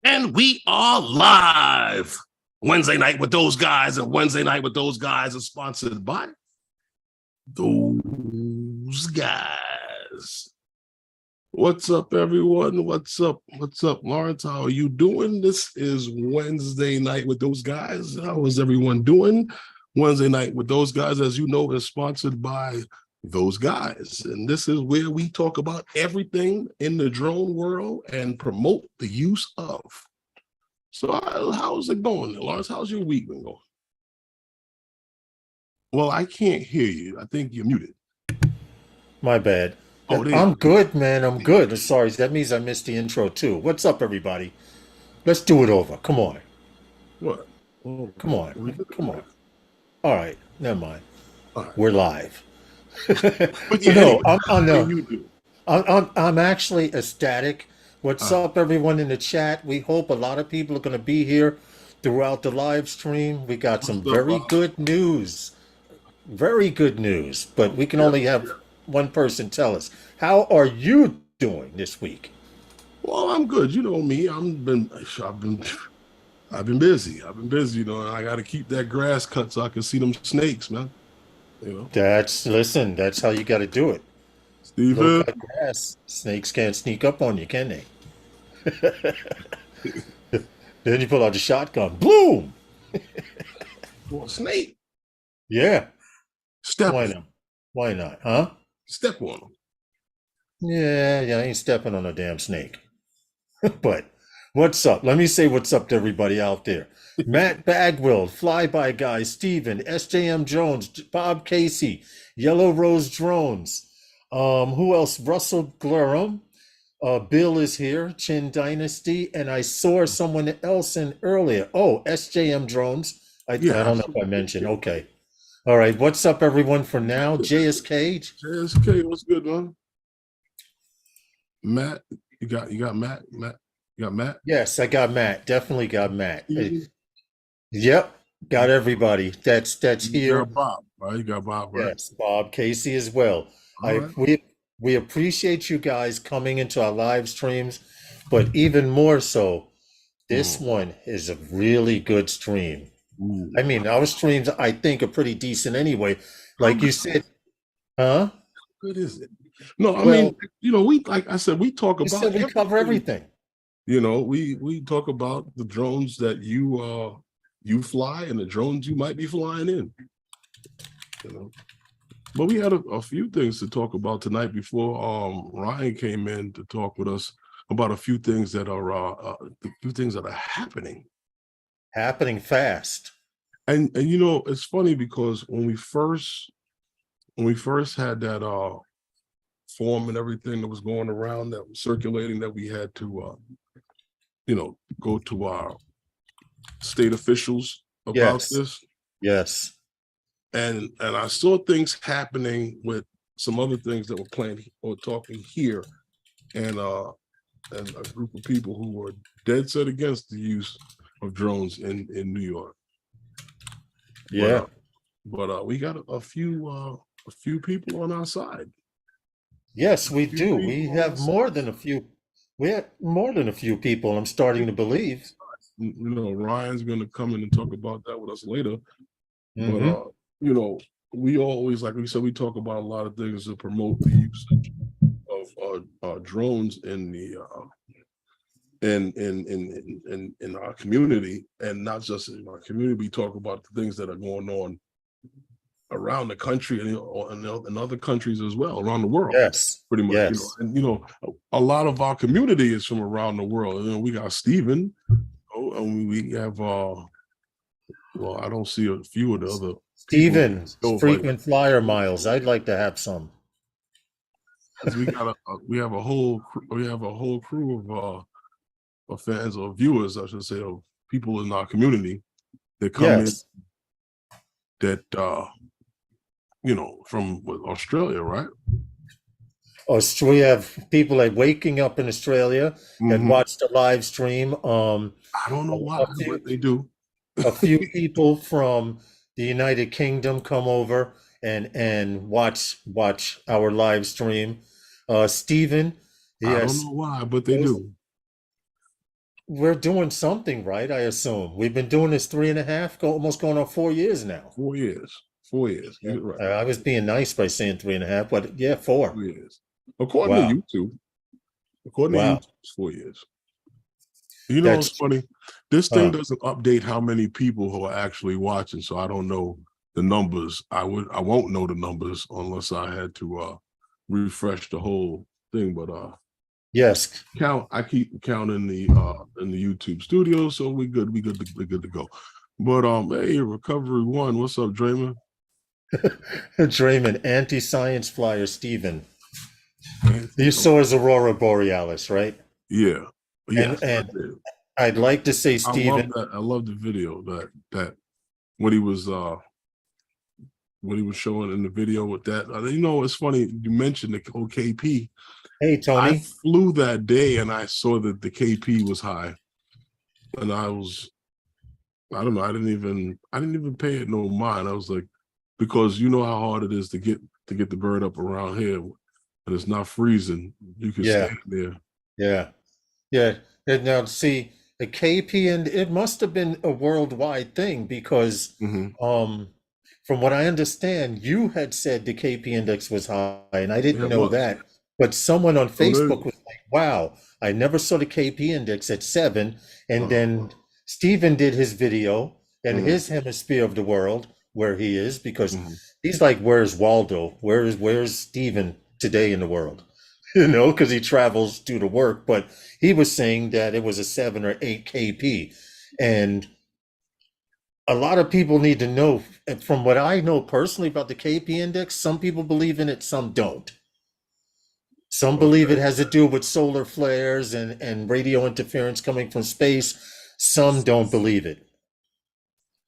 And we are live. Wednesday night with those guys, and Wednesday night with those guys is sponsored by those guys. What's up, everyone? What's up? What's up, Lawrence? How are you doing? This is Wednesday night with those guys. How is everyone doing? Wednesday night with those guys, as you know, is sponsored by those guys. And this is where we talk about everything in the drone world and promote the use of. So how's it going, Lawrence? How's your week been going? Well, I can't hear you. I think you're muted. My bad. Oh, I'm good, man. I'm good. Sorry, that means I missed the intro too. What's up, everybody? Let's do it over. Come on. What? Come on. Come on. All right. Never mind. Right. We're live. But yeah, No, anyway, I'm actually ecstatic. What's up, everyone in the chat? We hope a lot of people are going to be here throughout the live stream. We got some very good news. Very good news. But we can only have one person tell us. How are you doing this week? Well, I'm good. You know me. I've been busy. I've been busy, you know, and I got to keep that grass cut so I can see them snakes, man. You know. Listen, that's how you got to do it. Steven. Low cut grass. Snakes can't sneak up on you, can they? Then you pull out the shotgun. Boom! Well, snake. Yeah. Step. Why not? Why not? Huh? Step on them. Yeah, I ain't stepping on a damn snake. But what's up? Let me say what's up to everybody out there. Matt Bagwell, Flyby Guy, Steven, SJM Jones, Bob Casey, Yellow Rose Drones. Who else? Russell Glurum. Bill is here, Chin Dynasty, and I saw someone else in earlier. Oh, SJM Drones. I don't know if I mentioned. Okay. All right. What's up, everyone, for now? JSK. JSK, what's good, man? Matt, you got Matt? Matt, you got Matt? Yes, I got Matt. Definitely got Matt. Mm-hmm. Yep. Got everybody. That's here. You got Bob, right? You got Bob, right? Yes, Bob Casey as well. We appreciate you guys coming into our live streams, but even more so, this one is a really good stream. I mean, our streams I think are pretty decent anyway. Like you said, huh? How good is it? No, I mean, you know, we like I said, we talk about said we cover everything. You know, we talk about the drones that you fly and the drones you might be flying in. You know. But we had a few things to talk about tonight before Ryan came in to talk with us about a few things that are happening. Happening fast. And you know, it's funny because when we first had that form and everything that was going around that was circulating, that we had to you know, go to our state officials about this. Yes. And I saw things happening with some other things that were playing or talking here, and a group of people who were dead set against the use of drones in New York. Yeah, but we got a few people on our side. Yes, we do. We have more than a few. We have more than a few people. I'm starting to believe. You know, Ryan's going to come in and talk about that with us later. Mm-hmm. But you know, we always, like we said, we talk about a lot of things to promote the usage of drones in the in our community, and not just in our community. We talk about the things that are going on around the country and in other countries as well, around the world. Yes, pretty much. yes. You know, a lot of our community is from around the world. You know, we got Steven, and we have well, I don't see a few of the other Steven, frequent flyer miles. I'd like to have some. We have a whole crew of fans or viewers, I should say, of people in our community that come in that you know, from Australia, right? We have people like waking up in Australia and watch the live stream. I don't know why, but they do. A few people from the United Kingdom come over and watch our live stream. Steven, yes. I don't know why, but they do. we're doing something right, I assume. We've been doing this 3.5, almost going on 4 years now. 4 years. 4 years. Yeah. You're right. I was being nice by saying 3.5, but yeah, 4. 4 years. According Wow. to YouTube. According to Wow. YouTube, it's 4 years. You know, it's That's funny. This thing uh doesn't update how many people who are actually watching, so I don't know the numbers. I won't know the numbers unless I had to refresh the whole thing. But yes. I keep counting in the YouTube studio, so we good. We good to go. But hey, Recovery One, what's up, Draymond? Draymond, anti-science flyer Steven. Man, You saw his Aurora Borealis, right? yeah, And yes, I and did. I'd like to say, I love Steven, that. I love the video that when he was showing in the video with that. You know, it's funny you mentioned the KP. hey I Tony. flew that day and I saw that the KP was high, and I don't know. I didn't even pay it no mind. I was like, because you know how hard it is to get the bird up around here, and it's not freezing. You can Yeah, stand there. yeah, yeah. And now see the KP, and it must have been a worldwide thing because Mm-hmm. um from what I understand, you had said the KP index was high, and I Yeah, didn't it know was. that. But someone on So Facebook was like, wow, I never saw the KP index at 7. And uh, then Steven did his video in mm-hmm, his hemisphere of the world where he is, because mm-hmm. he's like, where's Waldo? Where's Steven today in the world? You know, because he travels due to work. But he was saying that it was a 7 or 8 KP. And a lot of people need to know, and from what I know personally about the KP index, some people believe in it, some don't. Some believe it Okay. has to do with solar flares and radio interference coming from space. Some don't believe it.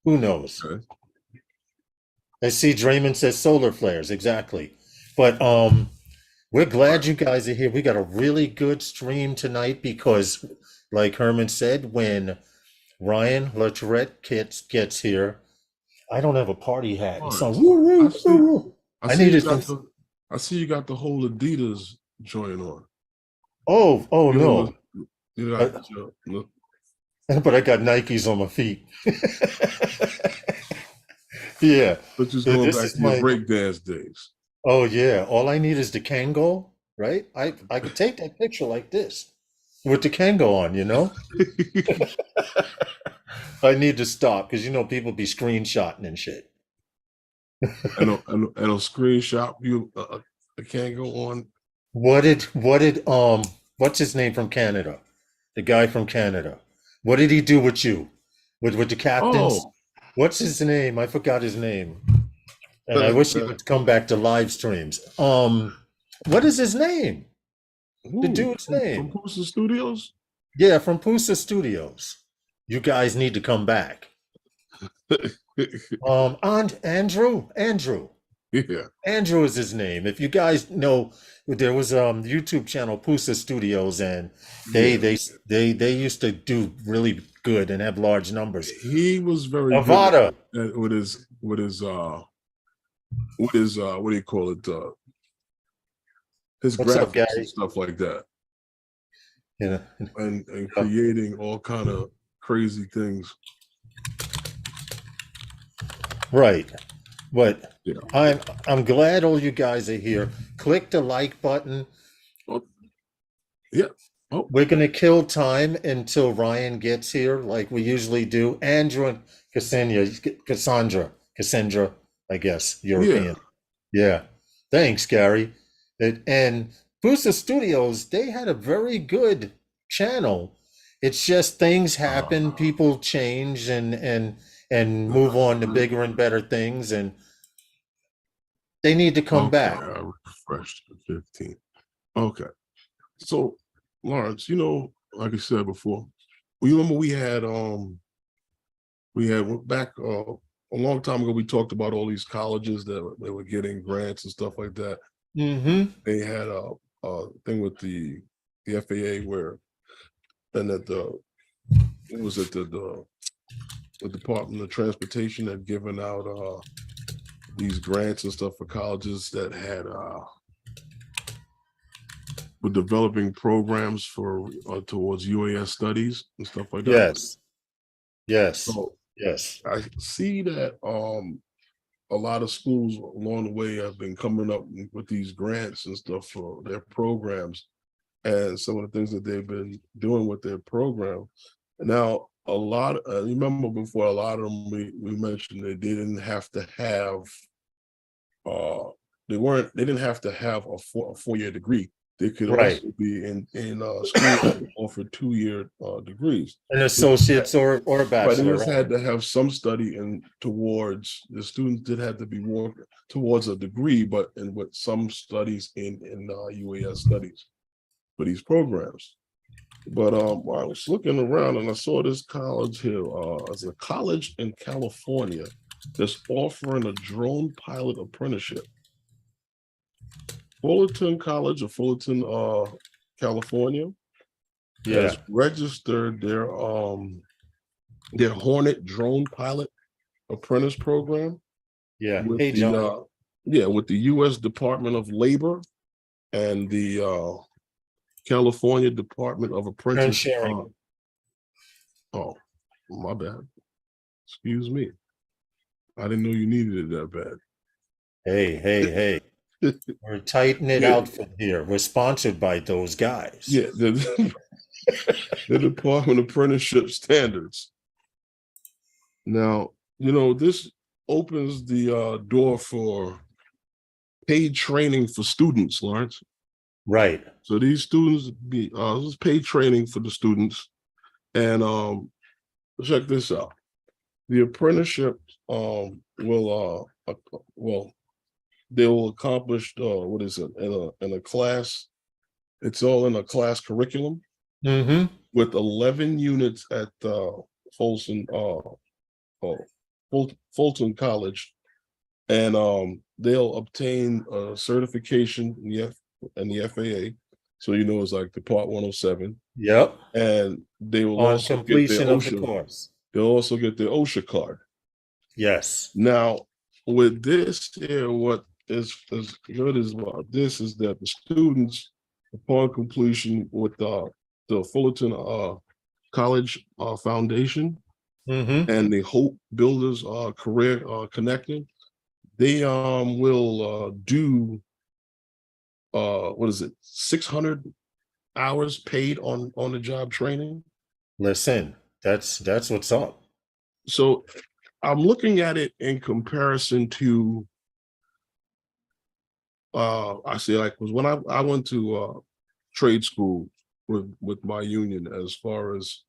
Who knows? Okay. I see Draymond says solar flares, exactly. But we're Right. glad you guys are here. We got a really good stream tonight because, like Herman said, when Ryan Latourette gets here, I don't have a party hat. And All so right. woo, I woo, woo, see. woo. I I see you needed some. got the. I see you got the whole Adidas joint on. Oh You know, no. you got. Uh, Look, but I got Nikes on my feet. Yeah. but just going This back is to your my. breakdance days. Oh yeah. All I need is the Kango, right? I could take that picture like this with the Kango on, you know? I need to stop because people be screenshotting and shit. and a screenshot you. I can't go on. What did what's his name from Canada? The guy from Canada. What did he do with you? With the captains? Oh, What's his name? I forgot his name. And I wish he who? would come back to live streams. What is his name? The dude's From name? Pusa Studios? Yeah, from Pusa Studios. You guys need to come back. And Andrew. Yeah, Andrew is his name. If you guys know, there was YouTube channel Pusa Studios, and they yeah. they they used to do really good and have large numbers. He was very good Avada, with his what do you call it? His what's up, graphics and Gary? stuff like that, You know, and uh, creating all kind of crazy things. right. But Yeah. I'm glad all you guys are here. Click the like button. Oh, yeah. Oh, We're gonna kill time until Ryan gets here, like we usually do. Andrew and Cassandra, I guess, yeah. European. Yeah. Thanks, Gary. And Booster Studios, they had a very good channel. It's just things happen, Uh, people change and move on to bigger and better things, and they need to come okay, back. I refreshed the 15. Okay. So, Lawrence, like I said before, you remember we had went back a long time ago. We talked about all these colleges that they were getting grants and stuff like that. Mm-hmm. They had a thing with the FAA where, and that it was at the Department of Transportation had given out these grants and stuff for colleges that had for developing programs for towards UAS studies and stuff like that. Yes. Yes. So Yes. I see that a lot of schools along the way have been coming up with these grants and stuff for their programs, and some of the things that they've been doing with their program. Now, a lot, you remember before, a lot of them we mentioned that they didn't have to have, they didn't have to have a 4-year degree. They could Right. also be in school that offered 2-year degrees. An associate's or a But they bachelor. just Right? had to have some study and towards the students did have to be more towards a degree, but and with some studies in UAS studies for these programs. But I was looking around and I saw this college here. It's a college in California that's offering a drone pilot apprenticeship. Fullerton College of Fullerton, California, Yeah. has registered their Hornet drone pilot apprentice program Yeah. with Hey, the John. with the U.S. Department of Labor and the California Department of Apprentice. Sharing. Oh, my bad. Excuse me. I didn't know you needed it that bad. Hey. We're tightening it out from here. We're sponsored by those guys. Yeah, the Department of Apprenticeship Standards. Now, this opens the door for paid training for students, Lawrence. Right. So these students this is paid training for the students. And check this out. The apprenticeship will they will accomplish what is it in a class. It's all in a class curriculum with 11 units at Fulton College, and they'll obtain a certification in the FAA. So it's like the Part 107. Yep. And they will On also completion of the course. They'll also get their OSHA card. Yes. Now, with this here, what is good about this is that the students, upon completion with the Fullerton College Foundation and the Hope Builders Career Connected, they will do 600 hours paid on the job training. Listen, that's what's up. So I'm looking at it in comparison to I say like was when I went to trade school with my union, as far as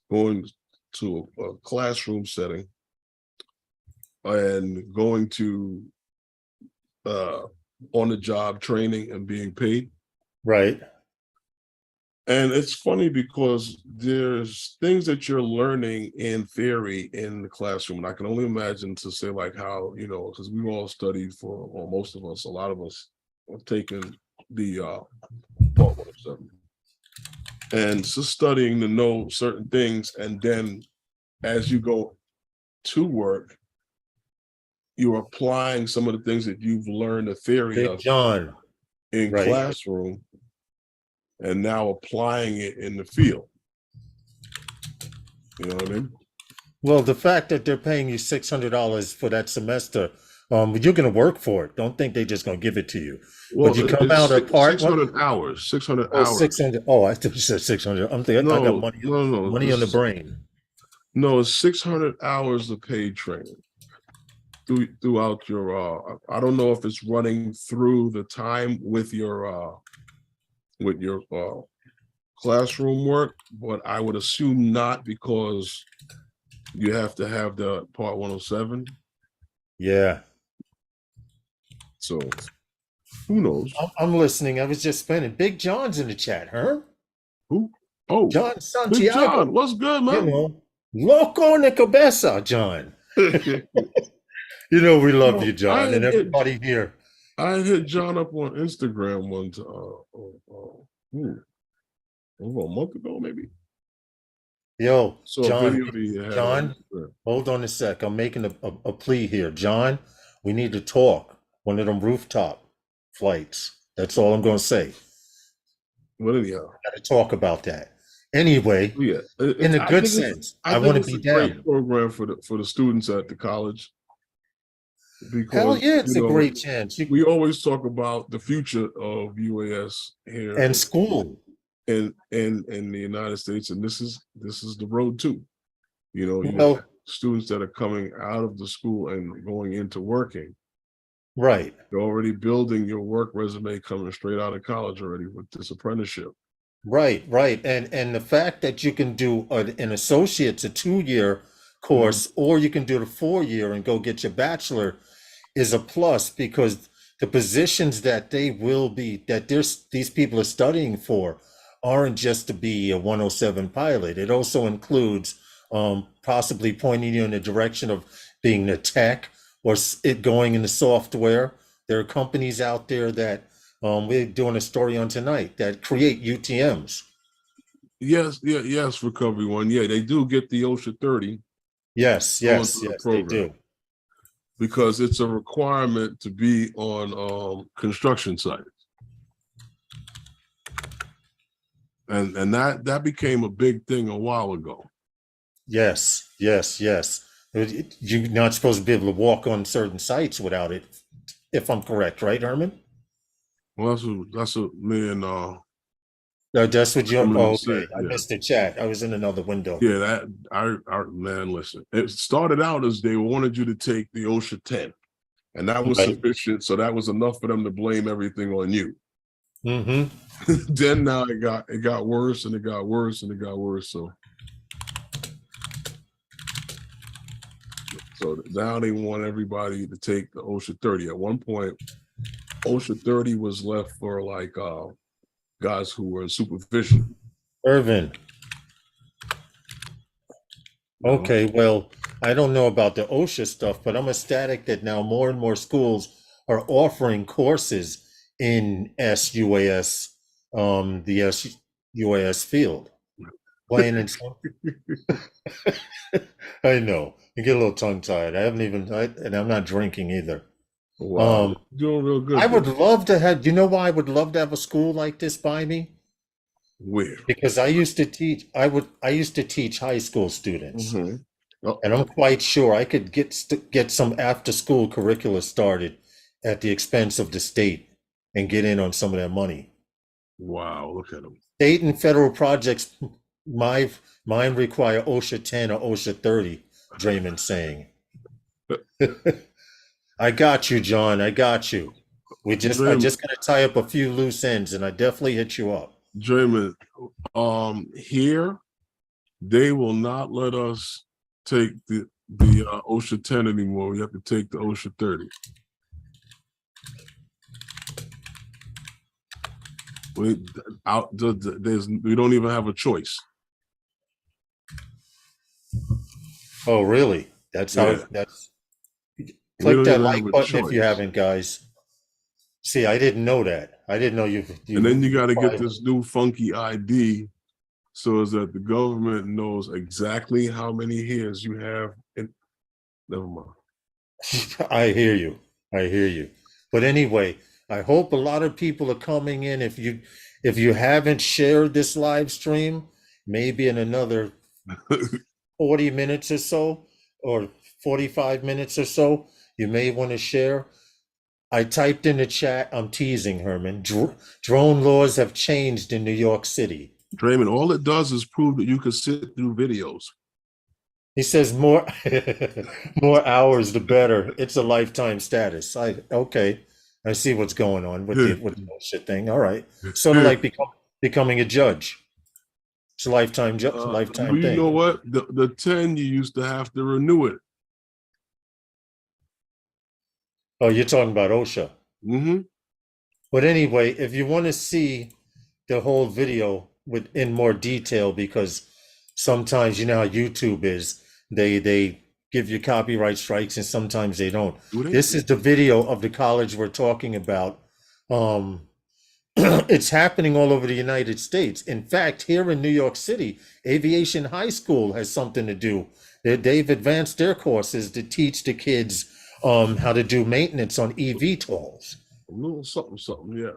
going to a classroom setting and going to on the job training and being paid. Right. And it's funny because there's things that you're learning in theory in the classroom. And I can only imagine to say like how, because we've all studied or most of us, a lot of us have taken the Part 107. And just studying to know certain things. And then as you go to work, you're applying some of the things that you've learned the theory of in classroom, and now applying it in the field. You know what I mean? Well, the fact that they're paying you $600 for that semester, you're going to work for it. Don't think they're just going to give it to you. Well, but you come out at part 600 hours. 600 hours. 600. Oh, I thought you said 600. I'm thinking I got money. No. Money on the brain. No, it's 600 hours of paid training throughout your. I don't know if it's running through the time with your classroom work, but I would assume not, because you have to have the Part 107. Yeah. So who knows? I'm listening. I was just spinning. Big John's in the chat, huh? Who? Oh, John Santiago. Big John, what's good, man? Loco en la cabeza, John. We love you, John, and everybody here. I hit John up on Instagram one time. Over a month ago, maybe. Yo, So John, hold on a sec. I'm making a plea here. John, we need to talk. One of them rooftop flights. That's all I'm going to say. Well, anyhow, Got to talk about that. Anyway, yeah, in a I good think it's sense, I want to be a great down. program for the students at the college Hell because yeah, it's a great chance. we always talk about the future of UAS here And school. in the United States, and this is the road too. You have Well, students that are coming out of the school and going into working. right. You're already building your work resume coming straight out of college already with this apprenticeship. Right, right. And the fact that you can do an associate's a 2-year Mhm. course, or you can do the 4-year and go get your bachelor is a plus, because the positions that these people are studying for aren't just to be a 107 pilot. It also includes possibly pointing you in the direction of being a tech, or it going in the software. There are companies out there that we're doing a story on tonight that create UTMs. Yes, yeah, yes, recovery one. Yeah, they do get the OSHA 30 Yes, going yes, through the yes, they program do. because it's a requirement to be on construction sites. And that became a big thing a while ago. Yes, yes, yes. You're not supposed to be able to walk on certain sites without it, if I'm correct, right, Herman? Well, that's what me and No, that's what you're. Herman Oh, okay. said. I Yeah, missed the chat. I was in another window. yeah. That our man, listen. It started out as they wanted you to take the OSHA 10, and that was Right. sufficient. So that was enough for them to blame everything on you. Mm-hmm. Then now it got worse and it got worse and it got worse. So now they want everybody to take the OSHA 30. At one point, OSHA 30 was left for like guys who were in supervision. Irvin. You know? Okay, well, I don't know about the OSHA stuff, but I'm ecstatic that now more and more schools are offering courses in SUAS, the SUAS field. Plain and simple. I know. You get a little tongue tied. And I'm not drinking either. Wow, Um, doing real I good would there. love to have, you know why I would love to have a school like this by me? Where? Because I used to teach high school students, Mm-hmm. Oh, and I'm quite sure I could get some after school curricula started at the expense of the state and get in on some of that money. wow, look at them. State and federal projects, my mine require OSHA 10 or OSHA 30, Draymond saying. I got you, John. I got you. I Draymond, just gotta tie up a few loose ends, and I definitely hit you up. Draymond, here they will not let us take the OSHA 10 anymore. We have to take the OSHA 30. We we don't even have a choice. Oh, really? That's how Yeah, that's we click don't that even have like a button if you choice. haven't, guys. See, I didn't know that. I didn't know And then you you got to get applied. this new funky ID so as that the government knows exactly how many years you have. Never mind. I hear you. I hear you. But anyway, I hope a lot of people are coming in. If you haven't shared this live stream, maybe in another 40 minutes or so, or 45 minutes or so, you may want to share. I typed in the chat, I'm teasing, Herman. Drone laws have changed in New York City. Draymond, all it does is prove that you can sit through videos. He says more more hours the better. It's a lifetime status. Okay. I see what's going on with the bullshit thing. All right. Sort of like becoming a judge. It's a lifetime You know thing. what? The 10, you used to have to renew it. Oh, you're talking about OSHA. Mm-hmm. But anyway, if you want to see the whole video in more detail, because sometimes you know how YouTube is, they give you copyright strikes and sometimes they don't. This is the video of the college we're talking about. It's happening all over the United States. In fact, here in New York City, Aviation High School has something to do. They've advanced their courses to teach the kids how to do maintenance on eVTOLs. A little something, yeah.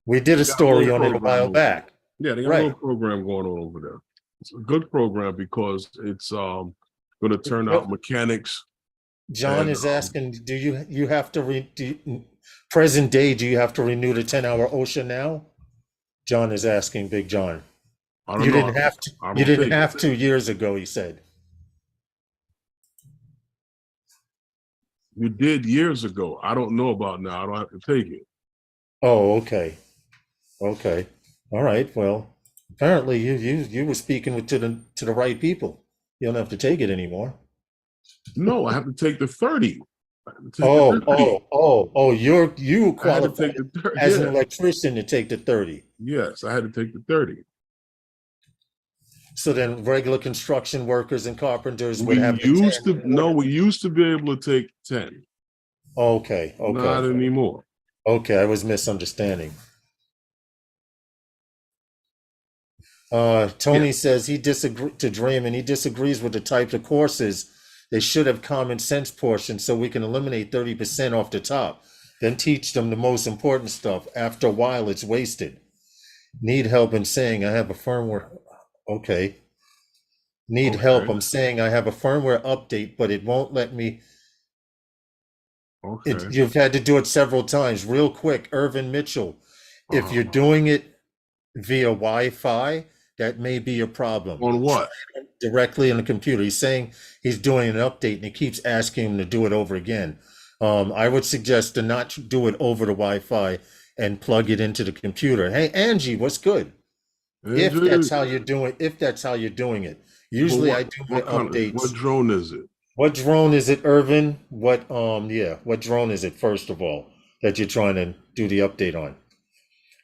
We did a Got a little story on it a program while over there. back. Yeah, they got a Right. little program going on over there. It's a good program because it's going to turn out What mechanics John and is asking, do you have to present day, do you have to renew the 10-hour OSHA now? John is asking, Big John. I don't You know. didn't have to. I You don't didn't take it. have to years ago, he said. You did years ago. I don't know about now. I don't have to take it. Oh, okay. Okay. All right. Well, apparently you were speaking to the right people. You don't have to take it anymore. No, I have to take the 30. I have to take the Oh, 30. you I had to qualified take the 30. as an Yeah. electrician to take the 30. Yes, I had to take the 30. So then regular construction workers and carpenters would We have the used 10 to no, we used to be able to take 10. Okay, Not okay. anymore. Okay, I was misunderstanding. Yeah. Tony says he disagrees to Draymond. He disagrees with the types of courses. They should have common sense portions so we can eliminate 30% off the top. Then teach them the most important stuff. After a while, it's wasted. Need help in saying I have a firmware. Okay. Need help. Okay. I'm saying I have a firmware update, but it won't let me. Okay. You've had to do it several times. Real quick, Irvin Mitchell. If you're Uh-huh. doing it via Wi-Fi, that may be a problem. On what? Directly on the computer. He's saying he's doing an update and he keeps asking him to do it over again. I would suggest to not do it over the Wi-Fi and plug it into the computer. Hey, Angie, what's good? If that's Andrew, how you're doing, if that's how you're doing it. but Usually I do my what updates. drone is it? What drone is it, Irvin? What drone is it, first of all, that you're trying to do the update on?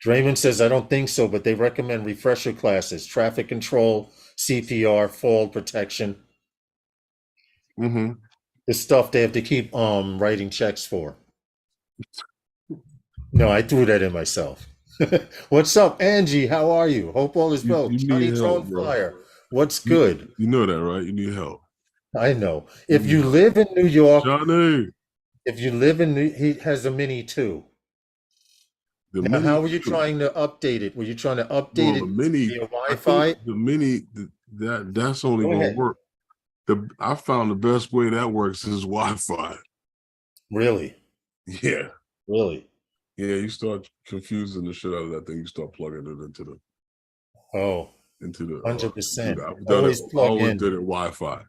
Draymond says, I don't think so, but they recommend refresher classes, traffic control, CPR, fall protection, Mm-hmm. the stuff they have to keep writing checks for. No, I threw that in myself. What's up, Angie? How are you? Hope all is well. You Johnny need help, Drone bro. Flyer. What's You, good? you know that, right? You need help. I know. You If need you help. live in New York, Johnny, he has a Mini too. the Now, mini how were you two. trying to update it? Were you trying to update Well, the it mini, via I think Wi-Fi? the mini that's only Go gonna ahead. work. I found the best way that works is Wi-Fi. Really? Yeah. Really? Yeah, you start confusing the shit out of that thing. You start plugging it Oh, into the computer. 100%. I've done it. Always I plug always in. did it Wi-Fi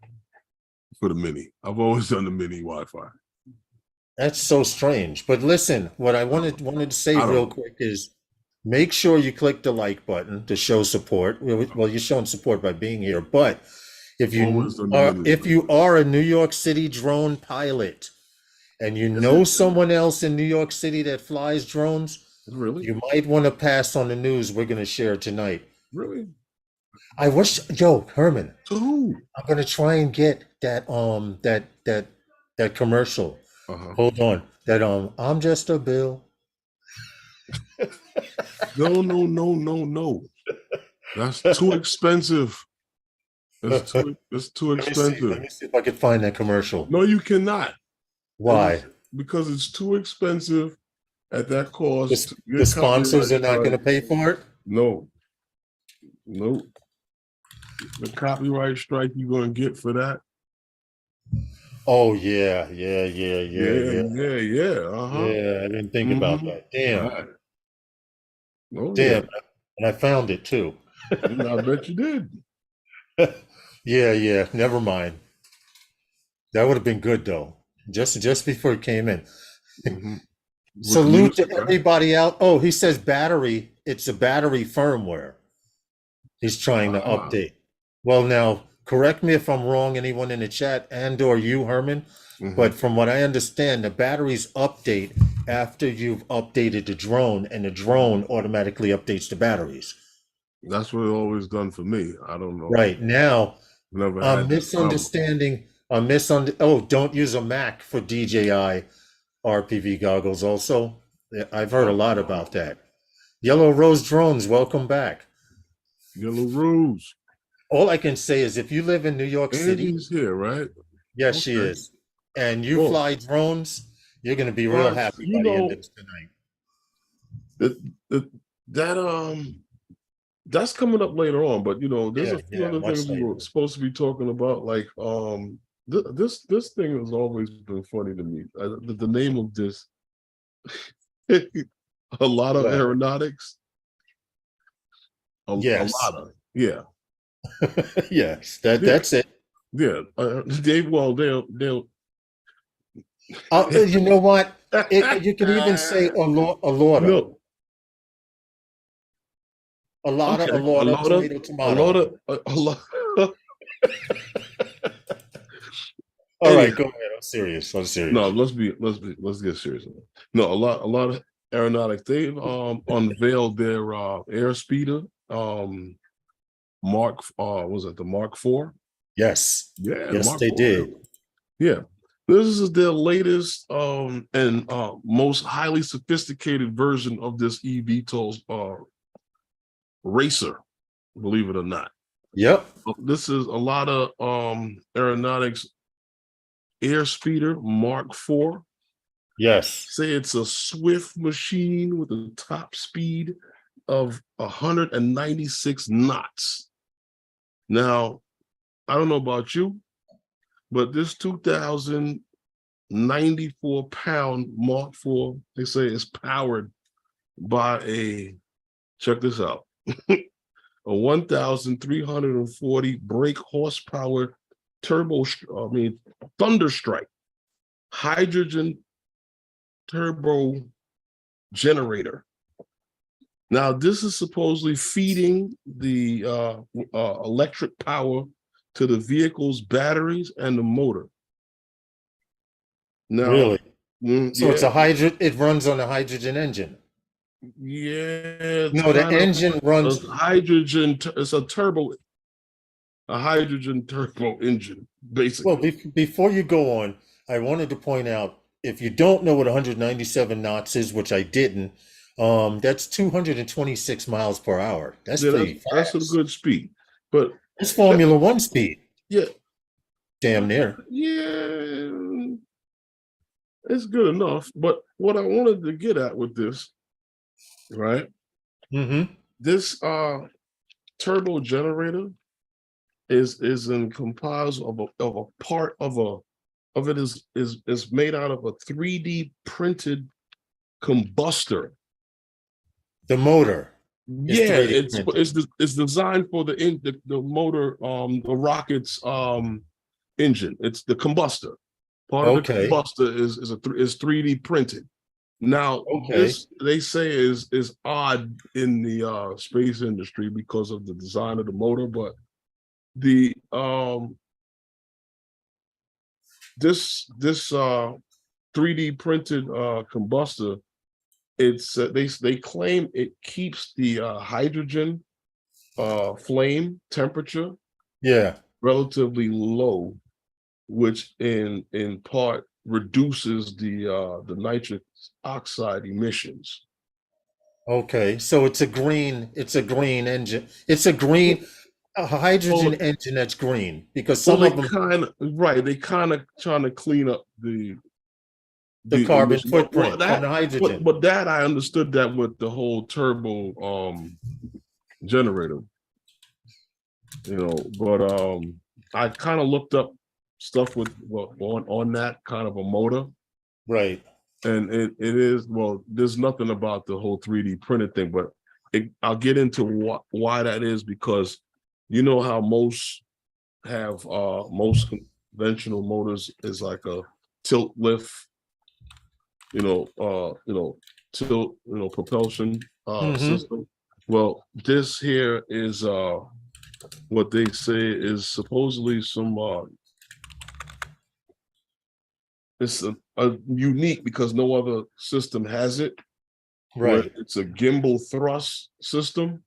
for the mini. I've always done the mini Wi-Fi. That's so strange. But listen, what I wanted to say I don't real know. quick is make sure you click the like button to show support. Well, you're showing support by being here. But Always done the mini. if you are a New York City drone pilot and you Is know it someone else in New York City that flies drones, really? you might want to pass on the news we're going to share tonight. Really? I wish, yo, Herman, To who? I'm going to try and get that commercial. Uh-huh. Hold on. That I'm just a bill. No, no, no, no, no. That's too expensive. It's too Let expensive. me see if I can find that commercial. No, you cannot. Why? Because it's too expensive at that cost. The Your sponsors copyright are not going to strike. pay for it? No, no. The copyright strike you're gonna get for that. Oh yeah. Yeah, yeah, yeah. Uh-huh. Yeah, I didn't think about Mm-hmm. that. Damn. Right. Oh yeah. Damn. And I found it too. I bet you did. Yeah. Never mind. That would have been good though. Just before it came in. Mm-hmm. With the Salute to music, right? everybody out. Oh, he says battery. It's a battery firmware. He's trying to Ah, update. Well, now correct me if I'm wrong, anyone in the chat and or you, Herman. mm-hmm. But from what I understand, the batteries update after you've updated the drone, and the drone automatically updates the batteries. That's what it always done for me. I don't know. Right now, Never I'm had that problem. misunderstanding. Oh, don't use a Mac for DJI RPV goggles. Also, yeah, I've heard a lot about that. Yellow Rose Drones, welcome back. Yellow Rose. All I can say is if you live in New York City, Angie's here, right? yes, she Okay. is, and you Well, fly drones, you're going to be real but happy you by the end know of tonight. that that That's coming up later on, but there's Yeah, a few yeah, other things much we were later. supposed to be talking about. Like this thing has always been funny to me. The name of this, a lot of What? aeronautics, a Yes. lot of yeah, Yes, yeah, that's it. yeah. They'll You know what? You can even say Alauda, no. Okay, Alauda, tomato, a lot tomato. of a lot. All right, Anyhow, go ahead. I'm serious. I'm no, serious. let's get serious. No, a lot of aeronautics. They've unveiled their Airspeeder Mark was it the Mark IV? Yes. Yeah, the Yes, Mark they IV. did. Yeah. This is their latest and most highly sophisticated version of this eVTOL racer, believe it or not. Yep. This is a lot of aeronautics Airspeeder Mark IV. Yes. Say it's a swift machine with a top speed of 196 knots. Now, I don't know about you, but this 2,094-pound Mark IV, they say, is powered by check this out, a 1,340 brake horsepower Thunderstrike hydrogen turbo generator. Now, this is supposedly feeding the electric power to the vehicle's batteries and the motor. Now, Really? So it's yeah, a hydrogen. It runs on a hydrogen engine. yeah, it's No, the kind of engine a runs. hydrogen. It's a hydrogen turbo engine, Well, basically. before you go on, I wanted to point out if you don't know what 197 knots is, which I didn't, that's 226 miles per hour. That's Yeah, pretty that's a fast. good speed, but That's that, Formula One speed, yeah, damn near. yeah, it's good enough. But what I wanted to get at with this, right? Mm-hmm. This turbo generator is in comprised of a part of it is made out of a 3D printed combustor. The motor is Yeah, 3D printed. it's designed for the motor the rocket's engine. It's the combustor. Part of the Okay. combustor is 3D printed. Now, Okay. this they say is odd in the space industry because of the design of the motor, but the this 3D printed combustor, it's they claim it keeps the hydrogen flame temperature Yeah. relatively low, which in part reduces the nitric oxide emissions. Okay. So it's a green engine. It's a hydrogen Well, engine that's green because well, some they of them, kind of right. They kind of trying to clean up the the carbon emission. footprint from the hydrogen. But that I understood that with the whole turbo generator, But I kind of looked up stuff with on that kind of a motor, Right. and it is well. There's nothing about the whole 3D printed thing, but I'll get into why that is because you know how most conventional motors is like a tilt lift, tilt, propulsion Mm-hmm. system. Well, this here is what they say is supposedly some it's a unique because no other system has it, where Right. it's a gimbal thrust system.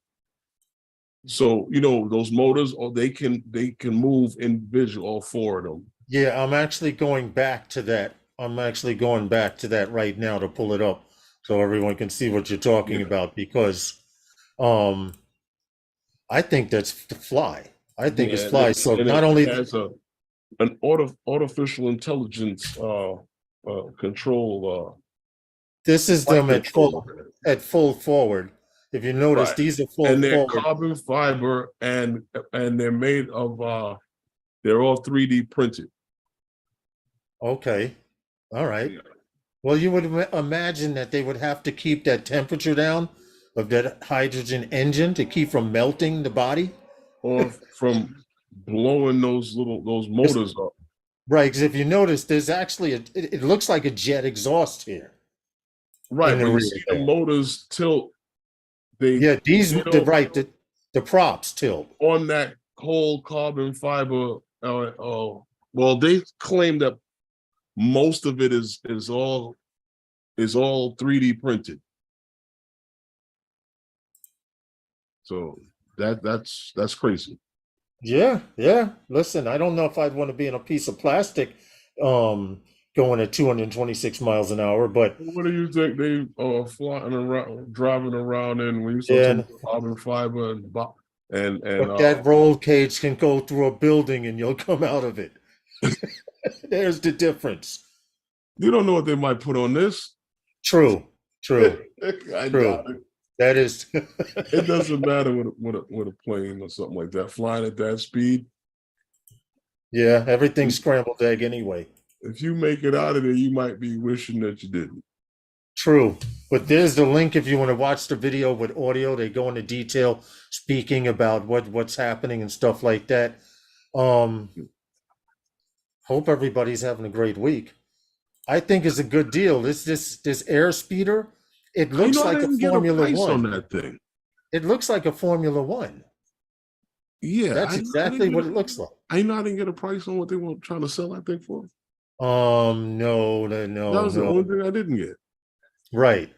So those motors, or they can move individual, all four of them. Yeah, I'm actually going back to that. I'm actually going back to that right now to pull it up so everyone can see what you're talking Yeah, about because um I think that's the fly. I think it's yeah, fly. So and not it only has an artificial intelligence control this is flight them control. at full forward. If you notice, Right. these are And they're forward. carbon fiber, and they're made of they're all 3D printed. Okay. All right. Yeah. Well, you would imagine that they would have to keep that temperature down of that hydrogen engine to keep from melting the body. Or from blowing those motors up. Right, because if you notice, there's actually it looks like a jet exhaust here. Right, in the but you rear see there. the motors tilt. Yeah, these tilt the props tilt. on that whole carbon fiber. Well, they claim that most of it is all 3D printed. So that's crazy. Yeah, yeah. Listen, I don't know if I'd want to be in a piece of plastic going at 226 miles an hour, but What do you think they are flying around, driving around in when you start yeah, talking carbon fiber and but that roll cage can go through a building and you'll come out of it. There's the difference. you don't know what they might put on this. True. I True. doubt it. That is. It doesn't matter with a plane or something like that flying at that speed. Yeah, everything's scrambled egg anyway. If you make it out of there, you might be wishing that you didn't. True. But there's the link if you want to watch the video with audio. They go into detail speaking about what's happening and stuff like that. Hope everybody's having a great week. I think it's a good deal. This Airspeeder, it looks like a Formula One. On that thing. It looks like a Formula One. Yeah, that's exactly what it looks like. I know I didn't get a price on what they were trying to sell that thing for. No. That was the only thing I didn't get. Right.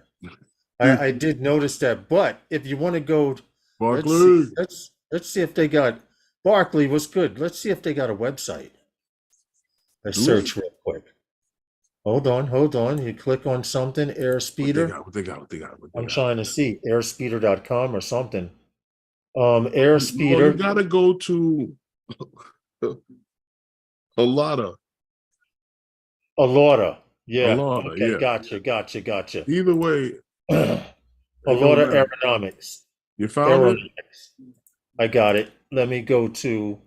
I did notice that, but if you want to go, Barclay, let's see if they got Barclay was good. Let's see if they got a website. Let's search real quick. Hold on. You click on something, Airspeeder. What they got. I'm trying to see airspeeder.com or something. Airspeeder. Well, you gotta go to Alauda. Yeah. Alauda, okay, yeah. Gotcha. Either way. Alauda Aeronautics. You found it? I got it. Let me go to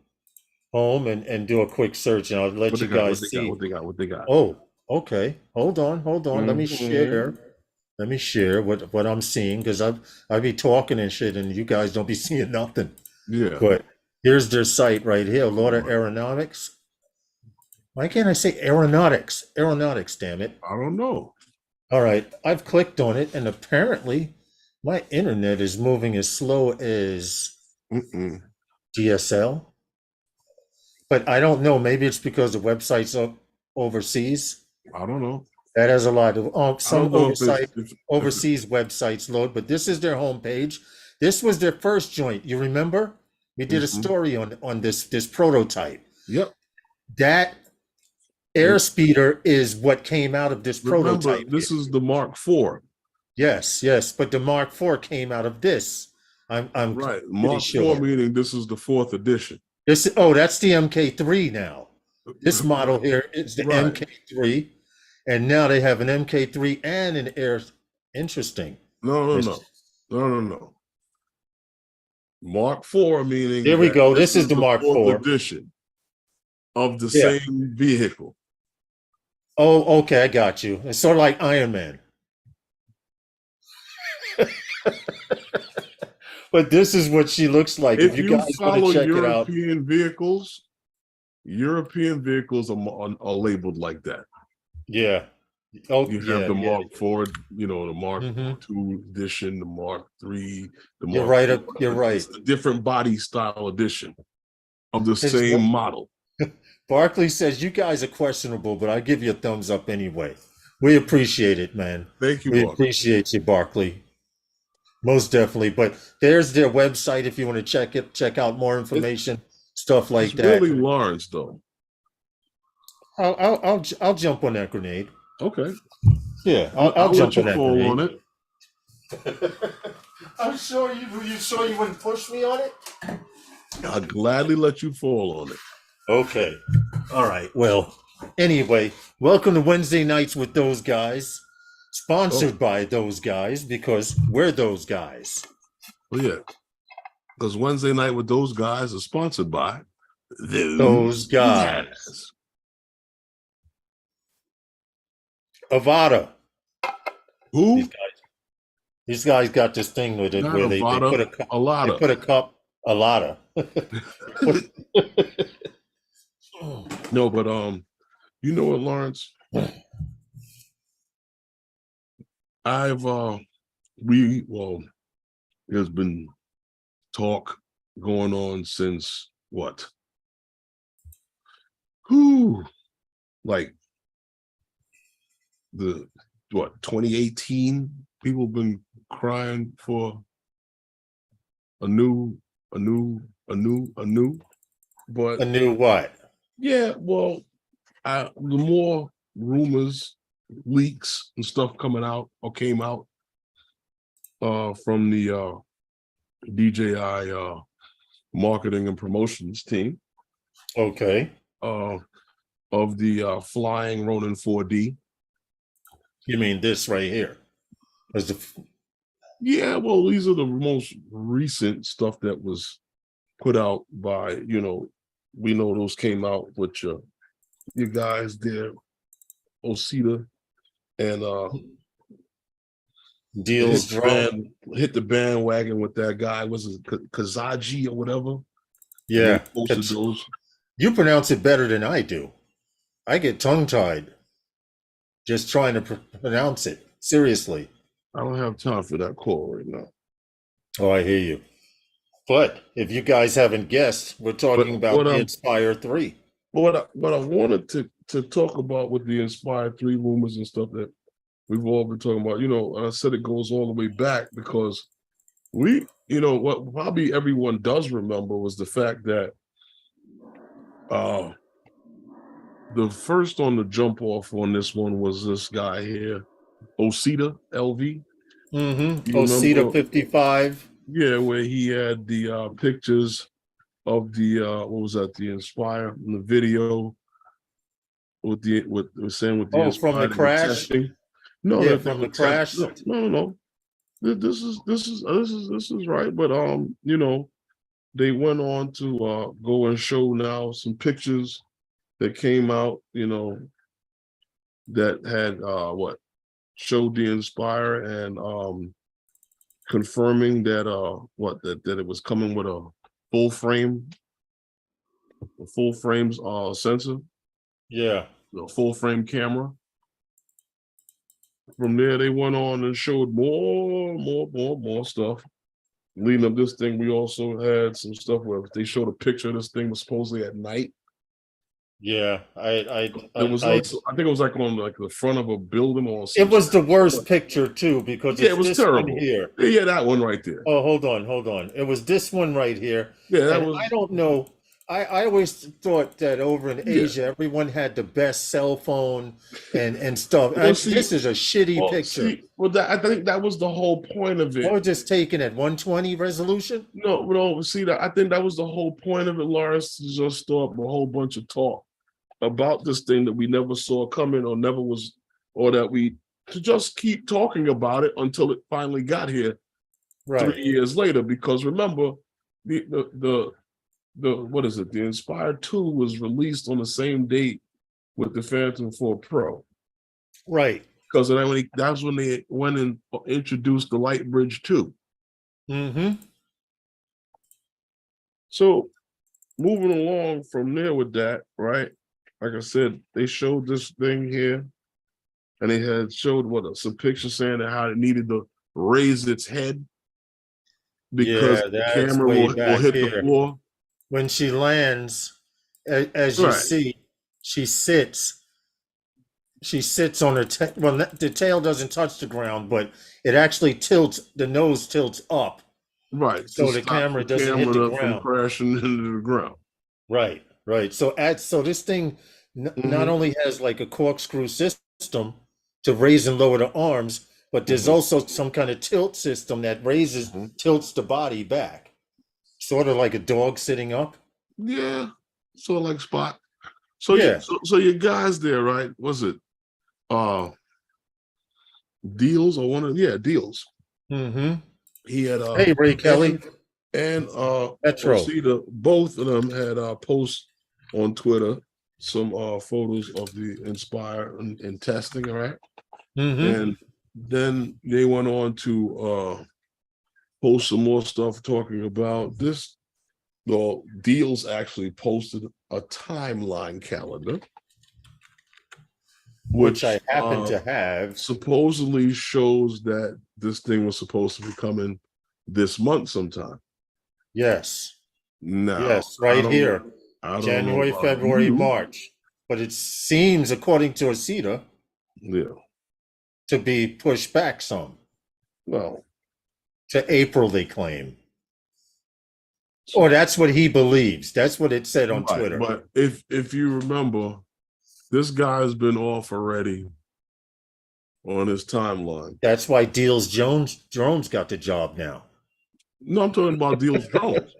home and do a quick search, and I'll let you guys see. What they got. Oh, okay. Hold on. Mm-hmm. Let me share what I'm seeing, because I be talking and shit, and you guys don't be seeing nothing. Yeah. But here's their site right here, Alauda Aeronautics. Why can't I say Aeronautics? Aeronautics, damn it. I don't know. All right, I've clicked on it, and apparently my internet is moving as slow as DSL. But I don't know. Maybe it's because the website's overseas. I don't know. That has a lot of some overseas websites load, but this is their homepage. This was their first joint. You remember? We did a story on this prototype. Yep. That Airspeeder is what came out of this prototype. This is the Mark IV. Yes, but the Mark IV came out of this. I'm right. Mark IV meaning this is the 4th edition. That's the MK3 now. This model here is the MK3, and now they have an MK3 and an Air. Interesting. No. Mark IV meaning. There we go. This is the Mark IV edition of the same vehicle. Oh, okay, I got you. It's sort of like Iron Man. But this is what she looks like. If you guys follow check European vehicles are labeled like that. Yeah. Oh, you have the Mark IV, the Mark II edition, the Mark III, the Mark. You're right. It's a different body style edition of the same model. Barclay says you guys are questionable, but I give you a thumbs up anyway. We appreciate it, man. Thank you. We appreciate you, Barclay. Most definitely. But there's their website if you want to check out more information, stuff like that. It's really Lawrence, though. I'll jump on that grenade. Okay. Yeah, I'll jump on that grenade. On it. I'm sure you sure you wouldn't push me on it? I'll gladly let you fall on it. Okay. All right. Well, anyway, welcome to Wednesday Nights with Those Guys. Sponsored by those guys, because we're those guys. Oh yeah, because Wednesday night with those guys is sponsored by Those guys. Avada. Who? These guys got this thing with it Not where they Avada, put a cup. They Alauda. put a cup. A lotta. No, but you know what, Lawrence? I've there's been talk going on since what? Who? Like the 2018? People been crying for a new. But A new what? yeah, well, the more rumors, leaks, and stuff coming out or came out from the DJI marketing and promotions team Okay. of the flying Ronin 4D. You mean this right here? Yeah, well, these are the most recent stuff that was put out by, we know those came out with your guys there, Osita, and deals drop. hit the bandwagon with that guy. Was it Kazaji or whatever? Yeah. Posted those. You pronounce it better than I do. I get tongue-tied just trying to pronounce it. Seriously. I don't have time for that call right now. Oh, I hear you. But if you guys haven't guessed, we're talking about the Inspire 3. What I wanted to talk about with the Inspire 3 rumors and stuff that we've all been talking about, and I said it goes all the way back because what probably everyone does remember was the fact that the first on the jump off on this one was this guy here, Osita LV. Osita 55. Yeah, where he had the pictures of the what was that? The Inspire in the video with the Inspire from the crash. Testing. No, yeah, from the crash. No. This is right, but they went on to go and show now some pictures that came out, that had showed the Inspire and confirming that that it was coming with a full frames sensor. Yeah. A full frame camera. From there, they went on and showed more stuff. Leading up this thing, we also had some stuff where they showed a picture of this thing was supposedly at night. Yeah, I think it was like on like the front of a building or something. It was the worst picture too because it was terrible. One here. Yeah, that one right there. Oh, hold on. It was this one right here. Yeah, that was. I don't know. I always thought that over in Asia, everyone had the best cell phone and stuff. This is a shitty picture. I think that was the whole point of it. Or just taken at 120 resolution? No. See, I think that was the whole point of it, Lawrence, to just start a whole bunch of talk about this thing that we never saw coming or never was, or that we to just keep talking about it until it finally got here 3 years later. Because remember, the what is it? The Inspire 2 was released on the same date with the Phantom 4 Pro. Right. Because that's when they went and introduced the Light Bridge 2. So moving along from there with that, right? Like I said, they showed this thing here, and they had showed some pictures saying how it needed to raise its head because the camera will hit the floor. When she lands, as you see, she sits on her tail. Well, the tail doesn't touch the ground, but it actually tilts. The nose tilts up, right? So the camera doesn't hit the ground, from crashing into the ground. Right. So this thing not only has like a corkscrew system to raise and lower the arms, but there's also some kind of tilt system that tilts the body back. Sort of like a dog sitting up. Yeah, sort of like Spot. So yeah, so your guys there, right? Was it Deals or Deals? he had Hey, Ray Kelly, and Metro. Osita, both of them had posts on Twitter some photos of the Inspire and testing, all right? Mm-hmm. And then they went on to post some more stuff talking about this. The Deals actually posted a timeline calendar, Which I which happen to have. supposedly shows that this thing was supposed to be coming this month sometime. Yes. Now, Yes, right here. I don't know January, about February, you. March. But it seems, according to Asita, Yeah. to be pushed back some. Well, To April, they claim. Or that's what he believes. That's what it said on right. Twitter. But if you remember, this guy's been off already on his timeline. That's why Deals Jones got the job now. No, I'm talking about Deals drones. This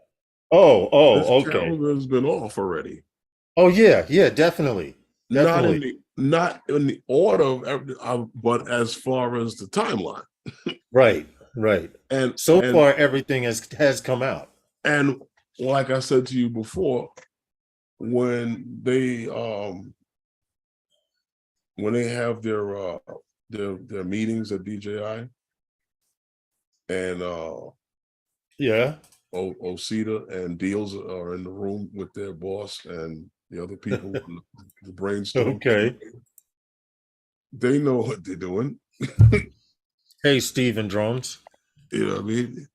Okay. calendar has been off already. Oh yeah, definitely. Definitely. Not in the order of but as far as the timeline. Right. And So and far everything has come out. and like I said to you before, when they have their meetings at DJI and Yeah. Osita and Deals are in the room with their boss and the other people in the brainstorm. Okay. They know what they're doing. Hey, Steven Drones. You know what I mean?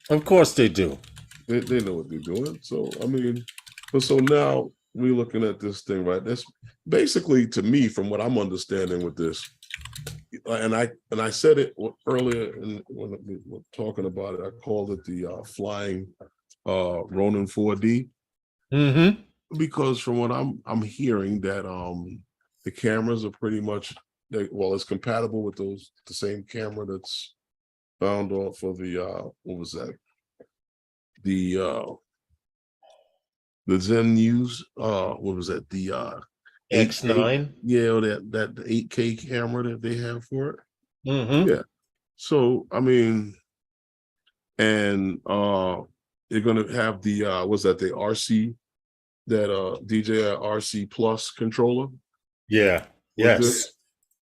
Of course they do. They know what they're doing. So I mean, but so now we're looking at this thing, right? That's basically, to me, from what I'm understanding with this, and I said it earlier when we were talking about it. I called it the flying Ronin 4D Mm-hmm. because from what I'm hearing that the cameras are pretty much it's compatible with the same camera that's found on for the what was that, the Zen News, what was that, the 8K, X9. yeah, that 8K camera that they have for it. Mm-hmm. Yeah. So I mean, and they're gonna have the what's that, the RC, that DJI RC Plus controller Yeah. with Yes. this.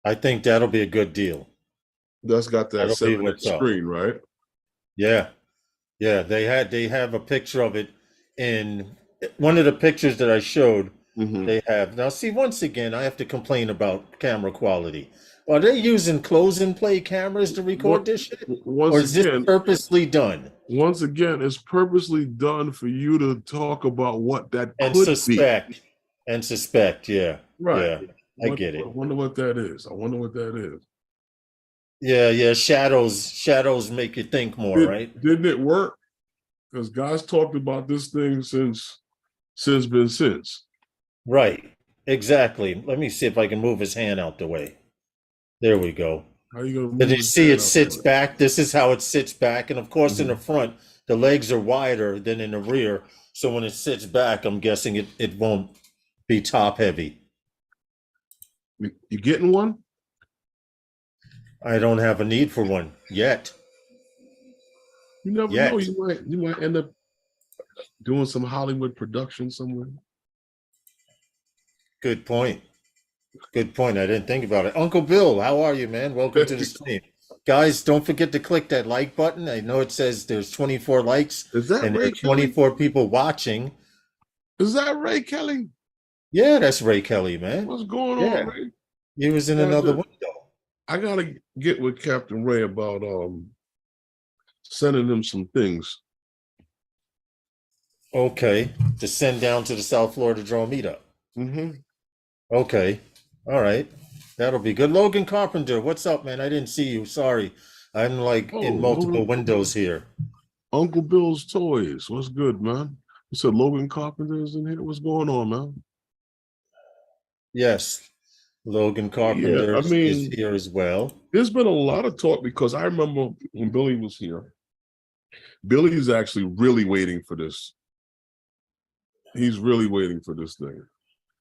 I think that'll be a good deal. That's got that That'll be 7-inch what's up. screen, right? Yeah. Yeah. They have a picture of it in one of the pictures that I showed. Mm-hmm. They have. Now see, once again, I have to complain about camera quality. Are they using close and play cameras to record this shit? Or is this purposely done? Once again, it's purposely done for you to talk about what that And could be. Suspect, yeah. Right. Yeah, I get it. I wonder what that is. Yeah. Shadows make you think more, right? Didn't it work? Because guys talked about this thing since. Right. Exactly. Let me see if I can move his hand out the way. There we go. How you gonna move? Did you see it sits back? This is how it sits back. And of course, in the front, the legs are wider than in the rear. So when it sits back, I'm guessing it won't be top heavy. You getting one? I don't have a need for one yet. You never know. You might end up doing some Hollywood production somewhere. Good point. I didn't think about it. Uncle Bill, how are you, man? Welcome to the stream. Guys, don't forget to click that like button. I know it says there's 24 likes. Is that and Ray there's 24 people watching. Is that Ray Kelly? Yeah, that's Ray Kelly, man. What's going on, Ray? He was in another window. I gotta get with Captain Ray about sending him some things. Okay, to send down to the South Florida drone meetup. Mm-hmm. Okay, all right, that'll be good. Logan Carpenter, what's up, man? I didn't see you. Sorry, I'm in multiple windows here. Uncle Bill's Toys. What's good, man? You said Logan Carpenter is in here. What's going on, man? Yes, Logan Carpenter is here as well. There's been a lot of talk because I remember when Billy was here. Billy's actually really waiting for this. He's really waiting for this thing.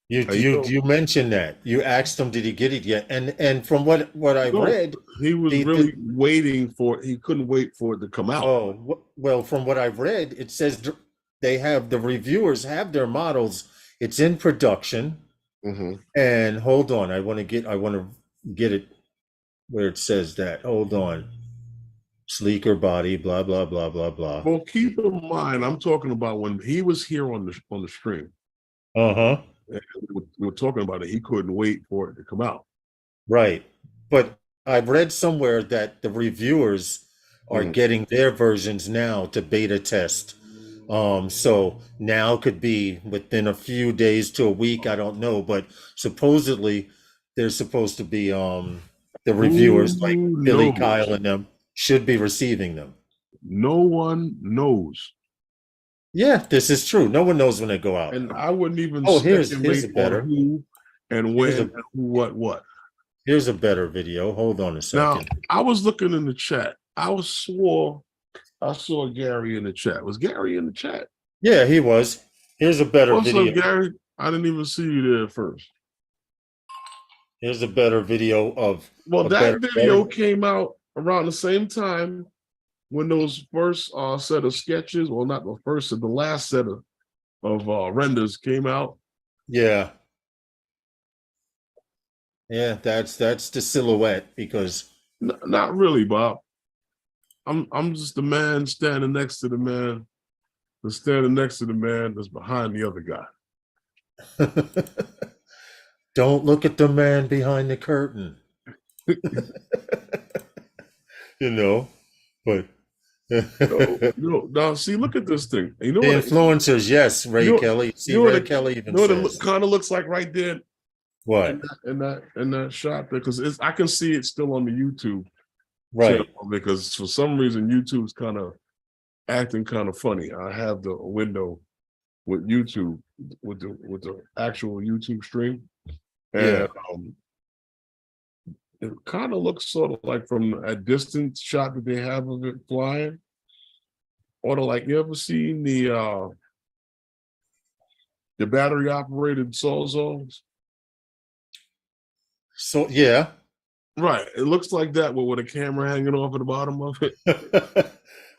You How you you doing? you mentioned that. You asked him, did he get it yet? And from what I No, read, he was the really waiting for. He couldn't wait for it to come out. well, from what I've read, it says they have the reviewers have their models. It's in production. Hmm. And hold on, I want to get it where it says that. Hold on. Sleeker body, blah blah blah blah blah. Well, keep in mind, I'm talking about when he was here on the stream. Uh-huh. And we were talking about it. He couldn't wait for it to come out. Right. But I've read somewhere that the reviewers are Mhm. getting their versions now to beta test. So now could be within a few days to a week, I don't know, but supposedly they're supposed to be the Who reviewers like Billy Kyle knows? and them should be receiving them. No one knows. Yeah, this is true. No one knows when they go out. And I wouldn't even Oh, here's speculate a on better. who and Here's when a and who, what. here's a better video. Hold on a Now, second. I was looking in the chat. Swore I saw Gary in the chat. Was Gary in the chat? Yeah, he was. Here's a better What's up, video. Gary? I didn't even see you there first. Here's a better video of Well, a that better. video came out around the same time when those first set of sketches, well, not the first, the last set of renders came out. Yeah, yeah. That's the silhouette because Not really, Bob. I'm just the man standing next to the man that's standing next to the man that's behind the other guy. don't look at the man behind the curtain. You know, but No, the no. Now, see, look at this thing. influencers, yes, You Ray know, Kelly. you See, know what Ray it, Kelly you even know what it says kind of looks like right there what? in that shot there, because I can see it still on the YouTube channel Right. because for some reason YouTube's kind of acting kind of funny. I have the window with YouTube with the actual YouTube stream, and Yeah. it kind of looks sort of like from a distance shot that they have of it flying, or to like you ever seen the battery operated Sawzalls? So yeah. Right, it looks like that with a camera hanging off at the bottom of it.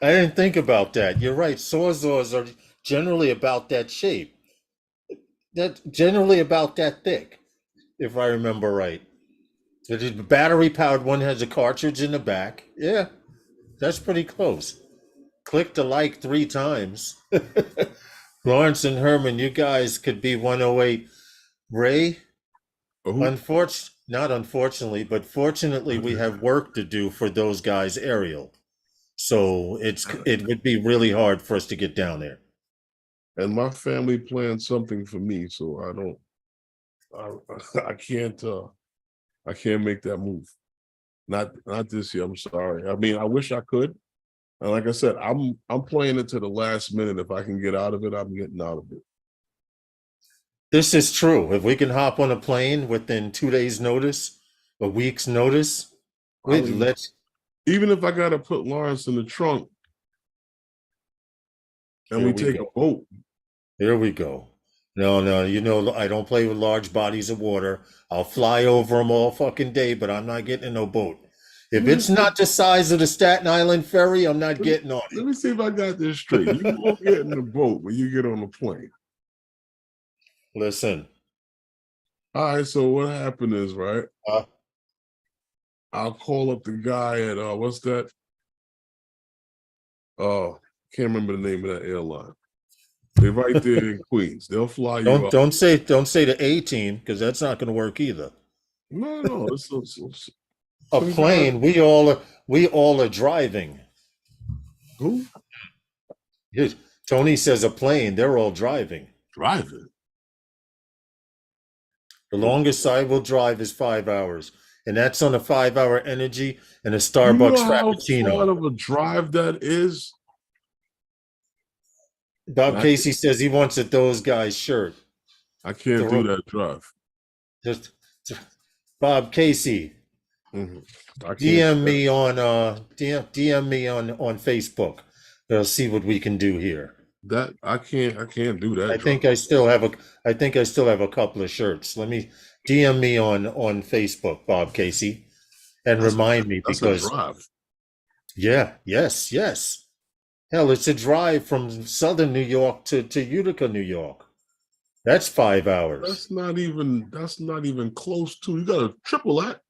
I didn't think about that. You're right. Sawzalls are generally about that shape. That generally about that thick, if I remember right. The battery powered one has a cartridge in the back. Yeah, that's pretty close. Click to like 3 times. Lawrence and Herman, you guys could be 108. Ray, Oh, not unfortunately, but fortunately, we have work to do for those guys' aerial. So it would be really hard for us to get down there. and my family planned something for me, so I don't, I I can't make that move. Not this year. I'm sorry. I mean, I wish I could. And like I said, I'm playing it to the last minute. If I can get out of it, I'm getting out of it. This is true. If we can hop on a plane within 2 days' notice, a week's notice, I we mean, let's even if I got to put Lawrence in the trunk and here we we take a go. boat. Here we go. No, no, I don't play with large bodies of water. I'll fly over them all fucking day, but I'm not getting in no boat. If Let me it's see, not the size of the Staten Island ferry, I'm not let me, getting on let me see if I got this straight. You it. won't get in the boat when you get on the plane. Listen, All right. So what happened is, right? uh, I'll call up the guy at what's that? Can't remember the name of that airline. They're right there in Queens. They'll fly you don't up. don't say the A team because that's not going to work either. No, no, it's A some guy. plane, we all are driving. Who Here's, Tony says a plane, they're all driving. driving? The longest I will drive is 5 hours, and that's on a 5 hour energy and a You know Starbucks how far Frappuccino. of a drive that is? Bob I Casey says he wants a those guys shirt. I can't do The, that drive. just Bob Casey, Mhm. I can't do DM that. me on DM me on Facebook. We'll see what we can do here. That I can't do that. I think I still have a couple of shirts. Let me DM me on Facebook, Bob Casey, and That's remind me that's a because drive. yeah, yes. Hell, it's a drive from southern New York to Utica, New York. That's 5 hours. That's not even close to. You got to triple that.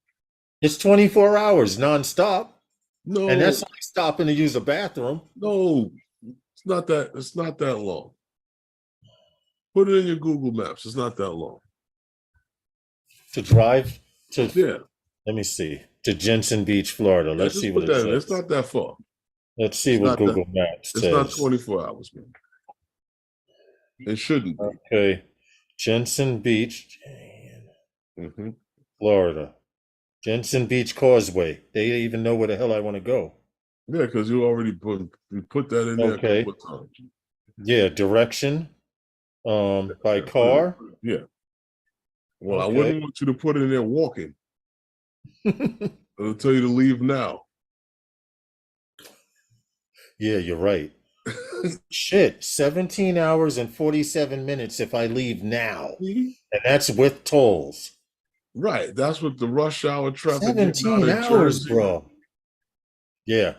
It's 24 hours nonstop. And No, that's only stopping to use a bathroom. no, it's not that. It's not that long. Put it in your Google Maps. It's not that long. To drive to, Yeah, let me see, to Jensen Beach, Florida. yeah. Let's see Just what put it that in. It's says. not that far. Let's see It's what not that. Google Maps It's not says. 24 hours, man. It shouldn't be. Okay. Jensen Beach, Hmm. Florida. Jensen Beach Causeway. They even know where the hell I want to go. Yeah, because you put that in there a Okay. couple of times. Yeah, direction. By Yeah, put it. car. Yeah. Well, I Okay. wouldn't want you to put it in there walking. I'll tell you to leave now. Yeah, you're right. Shit, 17 hours and 47 minutes if I leave now. And that's with tolls. Right. That's what the rush hour traffic getting out 17 of hours, Jersey. bro. Yeah.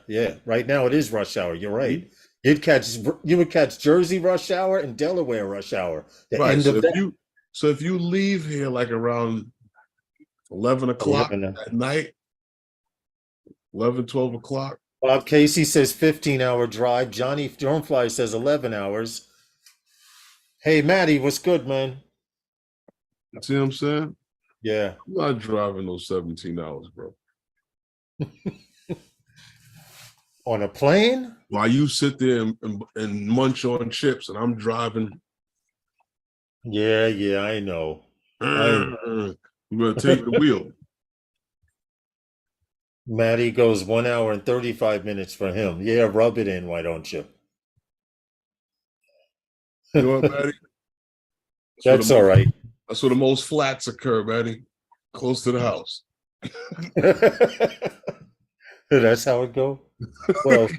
Right now it is rush hour. You're right. Mhm. You would catch Jersey rush hour and Delaware rush hour. The Right. end of that. So if you leave here like around 11 o'clock 11. at night, 11, 12 o'clock. Bob Casey says 15-hour drive. Johnny Dronefly says 11 hours. Hey, Matty, what's good, man? See what I'm saying? Yeah. I'm not driving those 17 hours, bro. On a plane? While you sit there and munch on chips and I'm driving. Yeah, I know. I'm going to take the wheel. Matty goes 1 hour and 35 minutes for him. Yeah, rub it in, why don't you? You know what, Matty? That's all right. That's where the most flats occur, Matty. Close to the house. That's how it go. Well,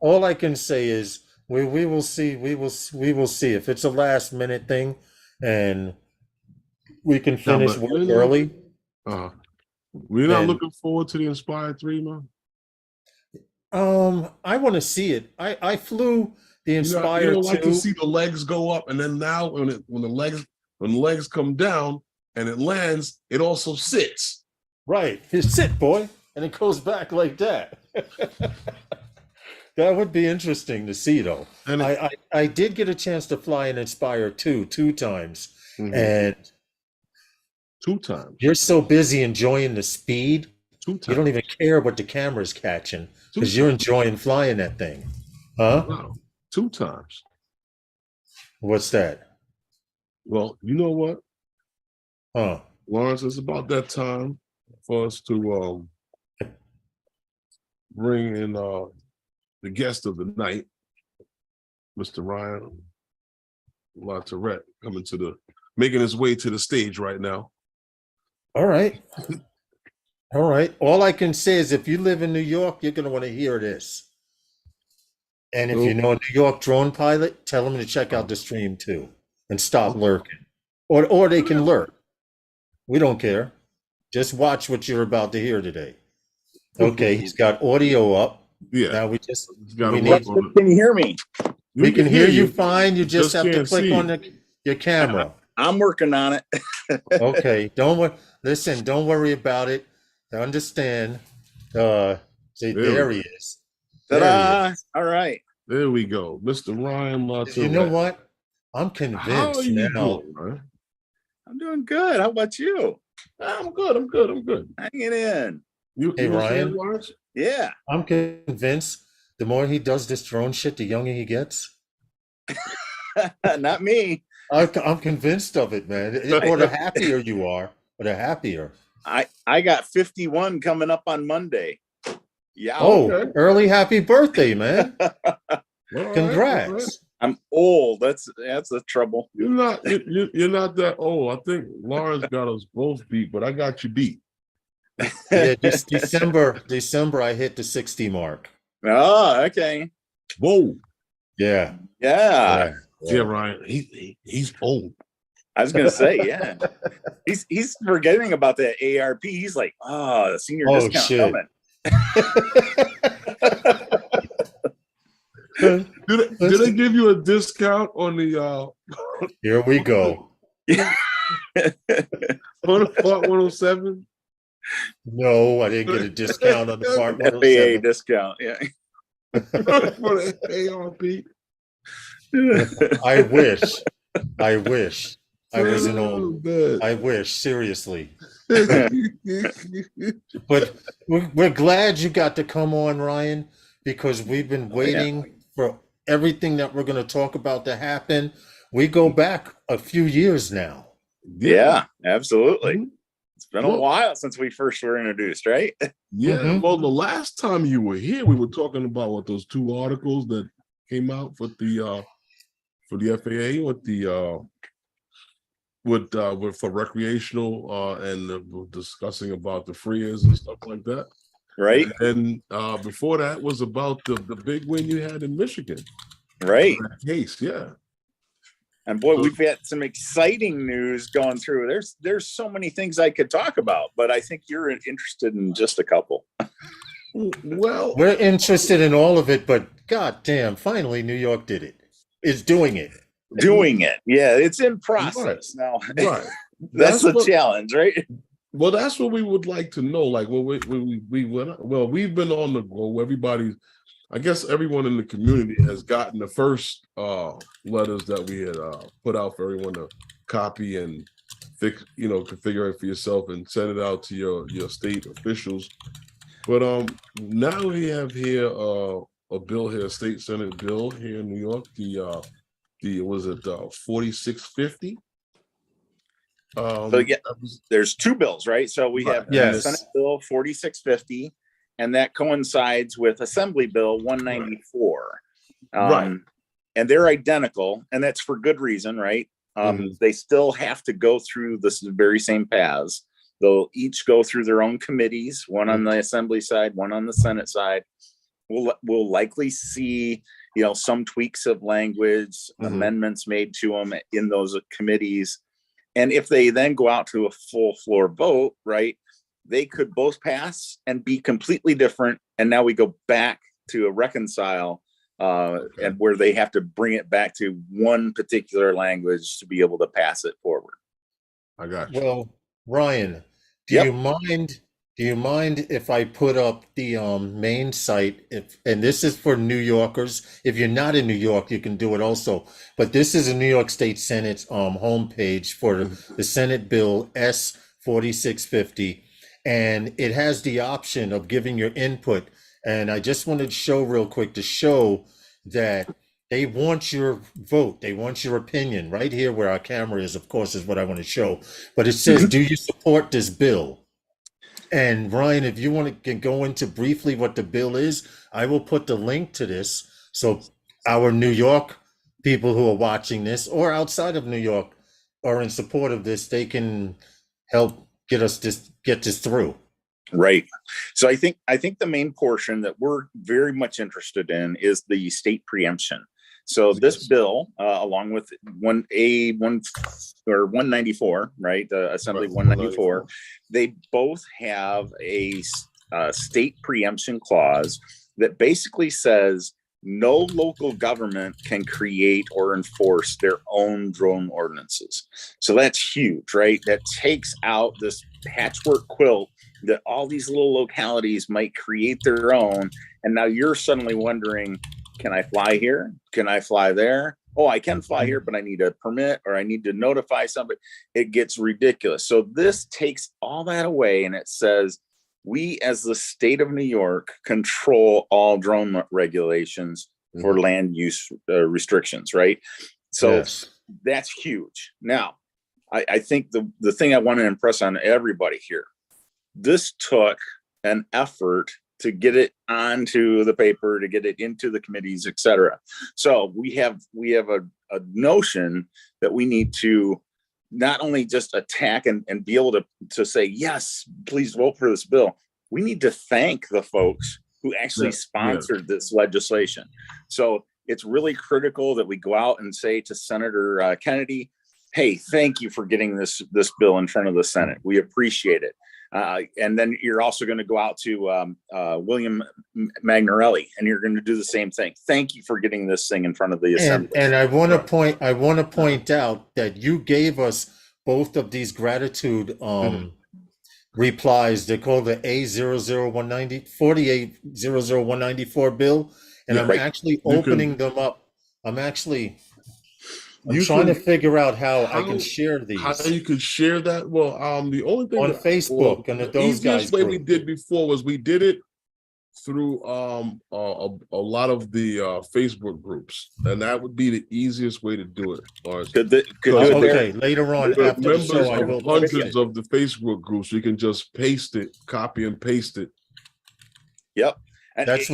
all I can say is we will see. We will see if it's a last minute thing, and we can finish work early. We're not looking forward to the Inspired 3, man. I want to see it. I flew the Inspired you don't like 2. to see the legs go up, and then now when the legs come down and it lands, it also sits. Right, it sit, boy, and it goes back like that. That would be interesting to see, though. And I did get a chance to fly an Inspire 2 times, and 2 times. You're so busy enjoying the speed, 2 times. You don't even care what the camera's catching because you're enjoying flying that thing, huh? Wow. 2 times. What's that? Well, you know what? Huh? Lawrence, it's about that time for us to bring in the guest of the night, Mr. Ryan Latourette, making his way to the stage right now. All right. All I can say is if you live in New York, you're going to want to hear this. And if you know a New York drone pilot, tell them to check out the stream too and stop lurking. Or they can lurk. We don't care. Just watch what you're about to hear today. Okay, he's got audio up. Yeah. Now can you hear me? We can hear you fine. You just have to click on your camera. I'm working on it. Okay. Listen, don't worry about it. I understand. There he is. Ta-da! All right. There we go. Mr. Ryan Latourette. You know what? I'm convinced. How are you doing, man? I'm doing good. How about you? I'm good. Hanging in. Hey, Ryan. Yeah. I'm convinced the more he does this drone shit, the younger he gets. Not me. I'm convinced of it, man. Or the happier you are, or the happier. I got 51 coming up on Monday. Yeah. Oh, early happy birthday, man. Congrats. Right. I'm old. That's the trouble. You're not that old. I think Lawrence got us both beat, but I got you beat. Yeah, December I hit the 60 mark. Oh, okay. Whoa. Yeah. Yeah. Yeah, Ryan. He's old. I was gonna say, yeah. He's forgetting about that ARP. He's like, oh, the senior discount shit. coming. Did they give you a discount on the Here we go. on the Part 107? No, I didn't get a discount on the Part FAA 107. discount, yeah. For the ARP? I wish. I wish. I was an old. Oh, I wish, seriously. man. But we're glad you got to come on, Ryan, because we've been waiting for everything that we're going to talk about to happen. We go back a few years now. Yeah, absolutely. Mhm. It's been a while since we first were introduced, right? Yeah, Mhm. well, the last time you were here, we were talking about what those two articles that came out for the FAA with for recreational and we're discussing about the freers and stuff like that. Right, And before that was about the big win you had in Michigan. right. That case, yeah. And boy, we've had some exciting news going through. There's so many things I could talk about, but I think you're interested in just a couple. Well, We're interested in all of it, but goddamn, finally New York did it. Is doing it. Doing it. Yeah, it's in process now. right. That's the what- challenge, right? Well, that's what we would like to know. Like, well, we went. Well, we've been on the go. Everybody, I guess, everyone in the community has gotten the first letters that we had put out for everyone to copy and configure it for yourself and send it out to your state officials. But now we have here a bill here, a state senate bill here in New York. The was it 4650? So yeah, there's two bills, right? So we have Yes. Senate Bill 4650, and that coincides with Assembly Bill 194. Right. And they're identical, and that's for good reason, right? They still have to go through this very same paths. They'll each go through their own committees, one on the Assembly side, one on the Senate side. We'll likely see, some tweaks of language, amendments made to them in those committees. And if they then go out to a full floor vote, right, they could both pass and be completely different. And now we go back to a reconcile and where they have to bring it back to one particular language to be able to pass it forward. I got you. Well, Ryan, do Yep. you mind if I put up the main site? And this is for New Yorkers. If you're not in New York, you can do it also. But this is a New York State Senate's homepage for the Senate Bill S 4650, and it has the option of giving your input. And I just wanted to show real quick to show that they want your vote. They want your opinion right here where our camera is, of course, is what I want to show. But it says, do you support this bill? And Ryan, if you can go into briefly what the bill is, I will put the link to this. So our New York people who are watching this or outside of New York are in support of this, they can help get this through. Right. So I think the main portion that we're very much interested in is the state preemption. So this bill, along with 194, right, Assembly 194, they both have a state preemption clause that basically says no local government can create or enforce their own drone ordinances. So that's huge, right? That takes out this patchwork quilt that all these little localities might create their own. And now you're suddenly wondering, can I fly here? Can I fly there? Oh, I can fly here, but I need a permit or I need to notify somebody. It gets ridiculous. So this takes all that away and it says, we as the state of New York control all drone regulations for land use restrictions, right? So that's huge. Now, I think the thing I want to impress on everybody here, this took an effort to get it onto the paper, to get it into the committees, et cetera. So we have a notion that we need to not only just attack and be able to say, yes, please vote for this bill. We need to thank the folks who actually sponsored this legislation. So it's really critical that we go out and say to Senator Kennedy, hey, thank you for getting this bill in front of the Senate. We appreciate it. And then you're also going to go out to William Magnarelli, and you're going to do the same thing. Thank you for getting this thing in front of the Assembly. And I want to point out that you gave us both of these gratitude replies. They're called the A00190 4800194 bill, and I'm actually opening them up. I'm trying to figure out how I can share these. How you could share that? Well, the only thing on Facebook and the those guys. easiest way we did before was we did it through a lot of the Facebook groups, and that would be the easiest way to do it. Okay, later on after the members show, I of will hundreds of the Facebook groups. You can just paste it, copy and paste it. Yep. That's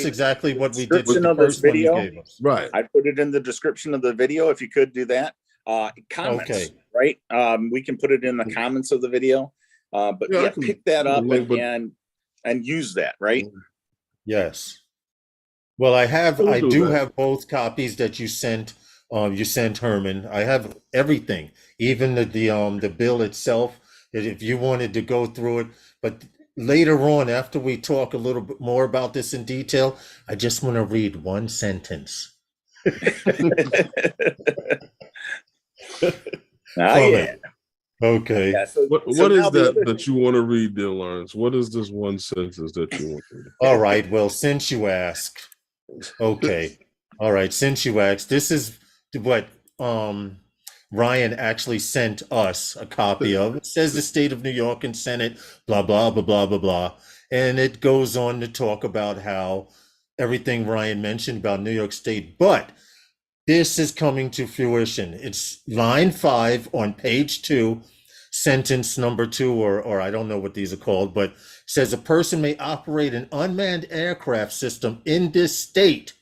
exactly what we did with the first one you gave us. Right. I put it in the description of the video. If you could do that, comments, right? We can put it in the comments of the video, but pick that up and use that, right? Yes. Well, I do have both copies that you sent. You sent Herman. I have everything, even the bill itself. If you wanted to go through it, but later on, after we talk a little bit more about this in detail, I just want to read one sentence. Okay. Yeah, what is that you want to read, dear Lawrence? What is this one sentence that you want to read? All right. Well, since you ask, okay. All right. Since you ask, this is what Ryan actually sent us a copy of. It says the state of New York and Senate, blah, blah, blah, blah, blah, blah. And it goes on to talk about how everything Ryan mentioned about New York State, but this is coming to fruition. It's line 5 on page 2, sentence number 2, or I don't know what these are called, but it says a person may operate an unmanned aircraft system in this state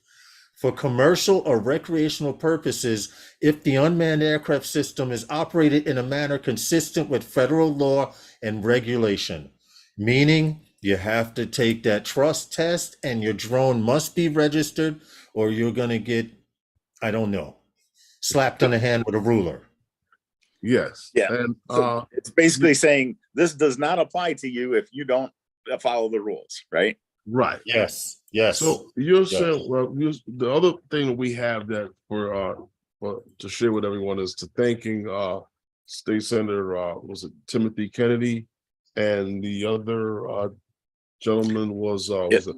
for commercial or recreational purposes if the unmanned aircraft system is operated in a manner consistent with federal law and regulation. Meaning you have to take that trust test and your drone must be registered or you're going to get, I don't know, slapped on the hand with a ruler. Yes. Yeah. And it's basically saying this does not apply to you if you don't follow the rules, right? Right. Yes. Yes. So you're saying, well, the other thing we have that for to share with everyone is to thanking State Senator was it Timothy Kennedy, and the other gentleman was it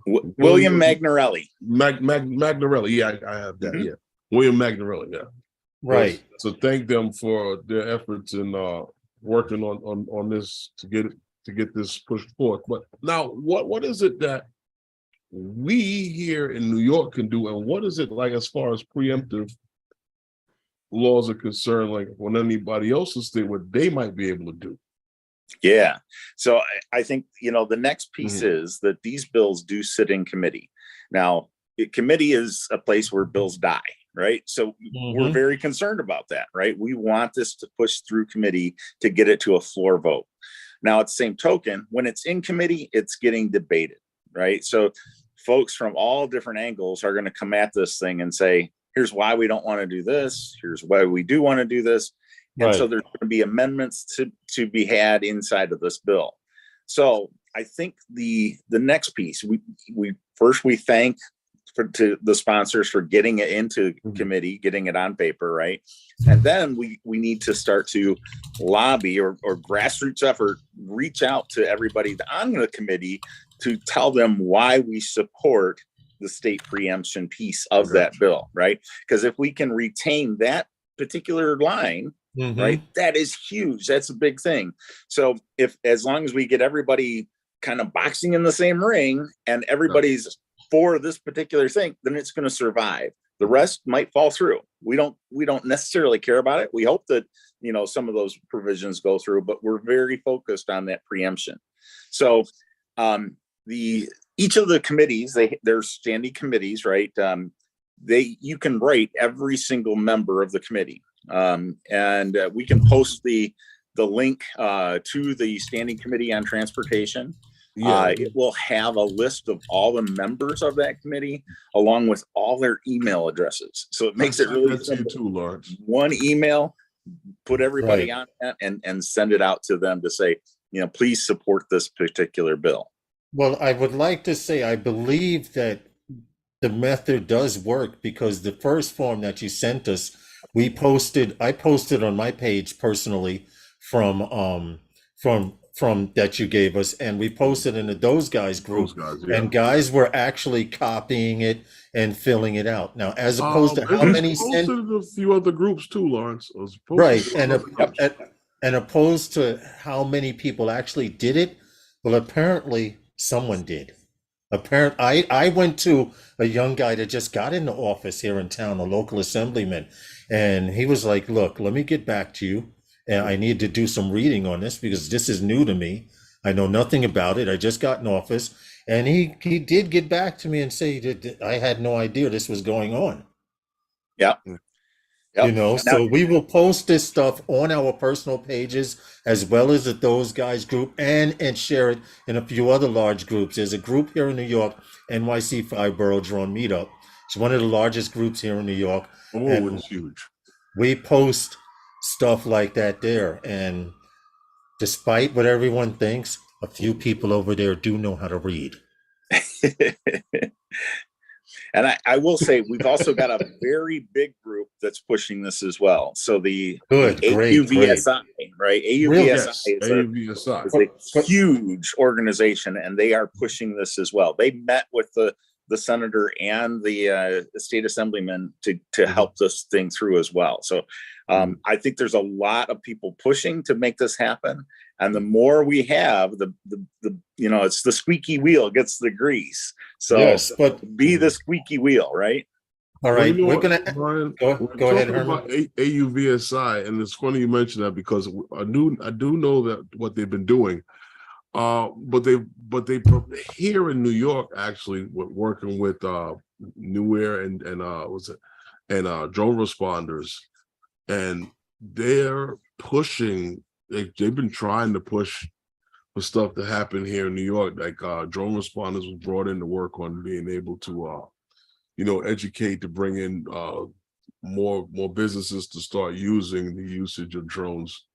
William Magnarelli. Magnarelli, yeah, I have that. Yeah, William Magnarelli, yeah. Right. So thank them for their efforts in working on this to get this pushed forth. But now, what is it that we here in New York can do, and what is it like as far as preemptive laws are concerned, like when anybody else is there, what they might be able to do? Yeah. So I think, the next piece is that these bills do sit in committee. Now, committee is a place where bills die, right? So we're very concerned about that, right? We want this to push through committee to get it to a floor vote. Now, at the same token, when it's in committee, it's getting debated, right? So folks from all different angles are going to come at this thing and say, here's why we don't want to do this. Here's why we do want to do this. And so there's going to be amendments to be had inside of this bill. So I think the next piece, we thank to the sponsors for getting it into committee, getting it on paper, right? And then we need to start to lobby or grassroots effort, reach out to everybody on the committee to tell them why we support the state preemption piece of that bill, right? Because if we can retain that particular line, right, that is huge. That's a big thing. So as long as we get everybody kind of boxing in the same ring and everybody's for this particular thing, then it's going to survive. The rest might fall through. We don't necessarily care about it. We hope that, some of those provisions go through, but we're very focused on that preemption. So each of the committees, they're standing committees, right? You can write every single member of the committee. And we can post the link to the Standing Committee on Transportation. Yeah. It will have a list of all the members of that committee along with all their email addresses. So it makes it really simple. Too, Lawrence. One email, put everybody Right. on that and send it out to them to say, please support this particular bill. Well, I would like to say I believe that the method does work because the first form that you sent us, I posted on my page personally from that you gave us, and we posted in the Those Guys group, and guys were actually copying it and filling it out. Now, as opposed to how many sent a few other groups too, Lawrence. Right, and opposed to how many people actually did it. Well, apparently someone did. I went to a young guy that just got into office here in town, a local assemblyman, and he was like, "Look, let me get back to you. And I need to do some reading on this because this is new to me. I know nothing about it. I just got in office." And he did get back to me and say that I had no idea this was going on. Yeah. Yep. So we will post this stuff on our personal pages as well as at Those Guys group and share it in a few other large groups. There's a group here in New York, NYC 5 Borough Drone Meetup. It's one of the largest groups here in New York. Oh, it's huge. We post stuff like that there, and despite what everyone thinks, a few people over there do know how to read. And I will say we've also got a very big group that's pushing this as well. So the AUVSI, right? AUVSI is a huge organization, and they are pushing this as well. They met with the senator and the state assemblyman to help this thing through as well. So I think there's a lot of people pushing to make this happen. And the more we have, the it's the squeaky wheel gets the grease. So yes, but be the squeaky wheel, right? All right, we're gonna go ahead, Herman. About AUVSI, and it's funny you mention that because I do know that what they've been doing. But they here in New York actually working with New Air and drone responders, and they're pushing. They've been trying to push for stuff to happen here in New York. Like drone responders was brought in to work on being able to educate to bring in more businesses to start using the usage of drones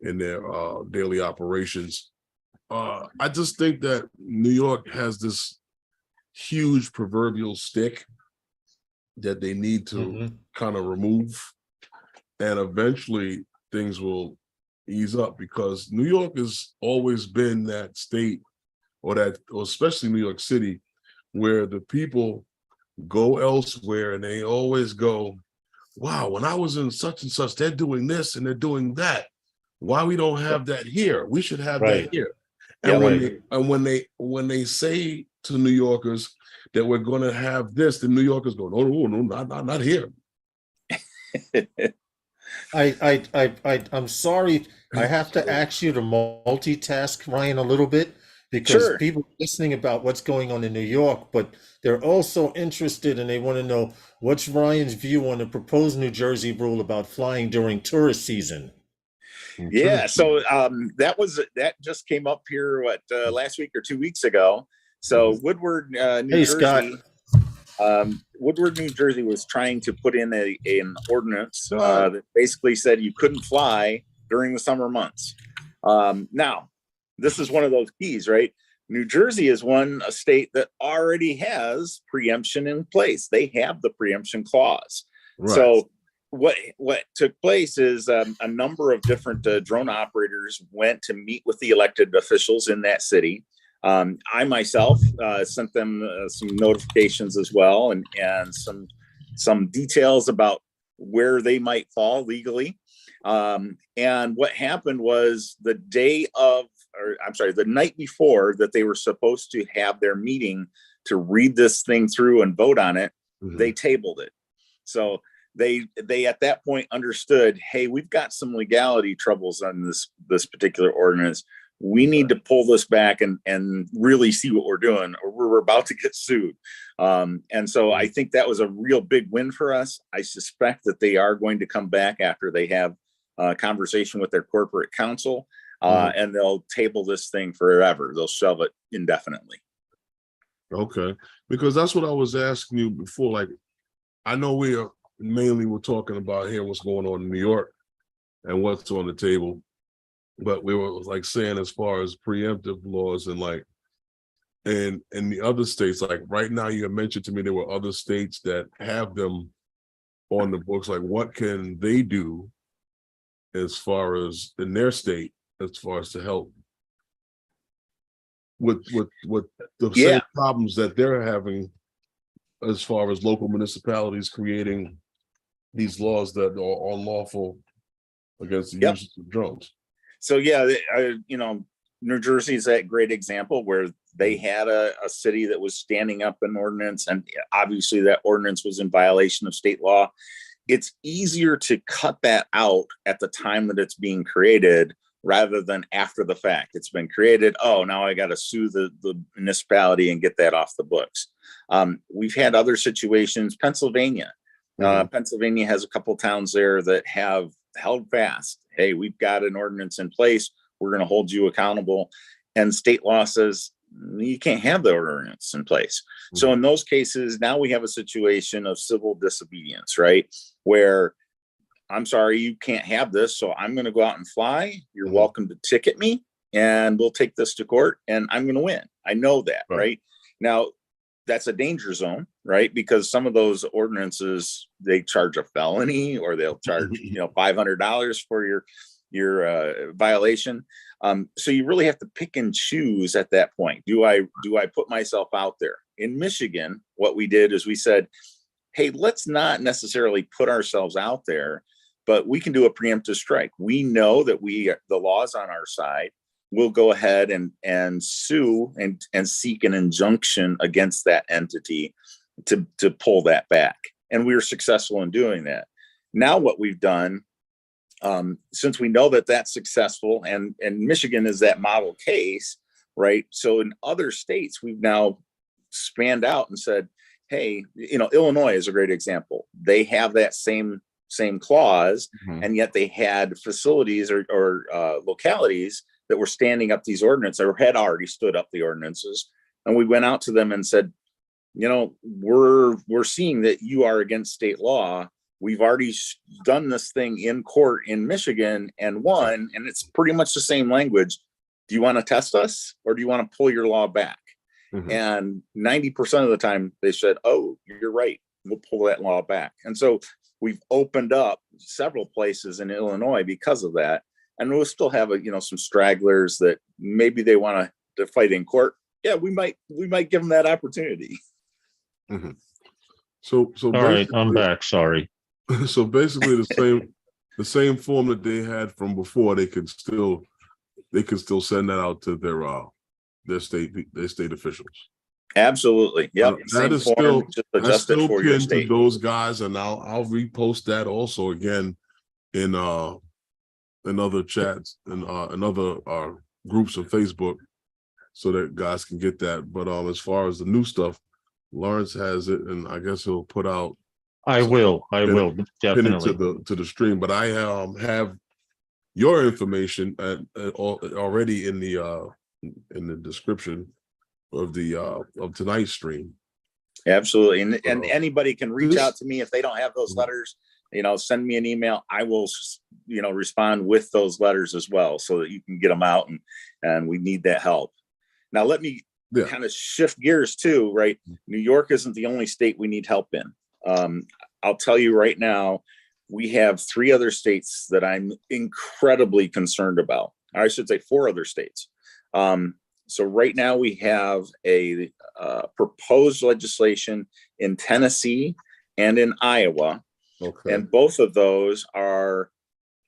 in their daily operations. I just think that New York has this huge proverbial stick that they need to kind of remove, and eventually things will ease up, because New York has always been that state, or especially New York City, where the people go elsewhere and they always go, "Wow, when I was in such and such, they're doing this and they're doing that. Why we don't have that here? We should have that here." And when they say to New Yorkers that we're going to have this, the New Yorkers go, "No, not here." I'm sorry. I have to ask you to multitask, Ryan, a little bit, because people are listening about what's going on in New York, but they're also interested and they want to know what's Ryan's view on the proposed New Jersey rule about flying during tourist season. Yeah, so that just came up here last week or 2 weeks ago. So Woodward, New Jersey. Woodward, New Jersey was trying to put in an ordinance that basically said you couldn't fly during the summer months. Now, this is one of those keys, right? New Jersey is a state that already has preemption in place. They have the preemption clause. Right. So what took place is a number of different drone operators went to meet with the elected officials in that city. I myself sent them some notifications as well, and some details about where they might fall legally. And what happened was the night before that they were supposed to have their meeting to read this thing through and vote on it, they tabled it. So they at that point understood, hey, we've got some legality troubles on this particular ordinance. We need to pull this back and really see what we're doing, or we're about to get sued. And so I think that was a real big win for us. I suspect that they are going to come back after they have a conversation with their corporate counsel. and they'll table this thing forever. They'll shelve it indefinitely. Okay, because that's what I was asking you before. Like, I know we're talking about here what's going on in New York and what's on the table, but we were like saying as far as preemptive laws and like, and in the other states, like right now you had mentioned to me there were other states that have them on the books. Like, what can they do as far as in their state, as far as to help with the same problems that they're having as far as local municipalities creating these laws that are unlawful against the use of drones? So New Jersey is that great example where they had a city that was standing up an ordinance, and obviously that ordinance was in violation of state law. It's easier to cut that out at the time that it's being created rather than after the fact. It's been created. Oh, now I got to sue the municipality and get that off the books. We've had other situations. Pennsylvania has a couple towns there that have held fast. Hey, we've got an ordinance in place. We're going to hold you accountable. And state law says you can't have the ordinance in place. So in those cases, now we have a situation of civil disobedience, right? Where I'm sorry, you can't have this. So I'm going to go out and fly. You're welcome to ticket me and we'll take this to court and I'm going to win. I know that, right? Now, that's a danger zone, right? Because some of those ordinances, they charge a felony or they'll charge, $500 for your violation. So you really have to pick and choose at that point. Do I put myself out there? In Michigan, what we did is we said, hey, let's not necessarily put ourselves out there, but we can do a preemptive strike. We know that the law's on our side. We'll go ahead and sue and seek an injunction against that entity to pull that back. And we were successful in doing that. Now what we've done, since we know that that's successful, and Michigan is that model case, right? So in other states, we've now spanned out and said, hey, Illinois is a great example. They have that same clause, and yet they had facilities or localities that were standing up these ordinances or had already stood up the ordinances. And we went out to them and said, we're seeing that you are against state law. We've already done this thing in court in Michigan and won, and it's pretty much the same language. Do you want to test us or do you want to pull your law back? And 90% of the time they said, oh, you're right. We'll pull that law back. And so we've opened up several places in Illinois because of that. And we'll still have some stragglers that maybe they want to fight in court. Yeah, we might give them that opportunity. So all right, I'm back. Sorry. So basically the same form that they had from before, they could still send that out to their state officials. Absolutely. Yep. That is still pinned to those guys, and I'll repost that also again in other chats and in other groups of Facebook, so that guys can get that. But as far as the new stuff, Lawrence has it, and I guess he'll put out. I will definitely pin it to the stream. But I have your information already in the description of tonight's stream. Absolutely, and anybody can reach out to me if they don't have those letters. Send me an email. I will, respond with those letters as well, so that you can get them out, and we need that help. Now, let me kind of shift gears too, right? New York isn't the only state we need help in. I'll tell you right now, we have 3 other states that I'm incredibly concerned about. Or I should say 4 other states. So right now we have a proposed legislation in Tennessee and in Iowa. Okay. And both of those are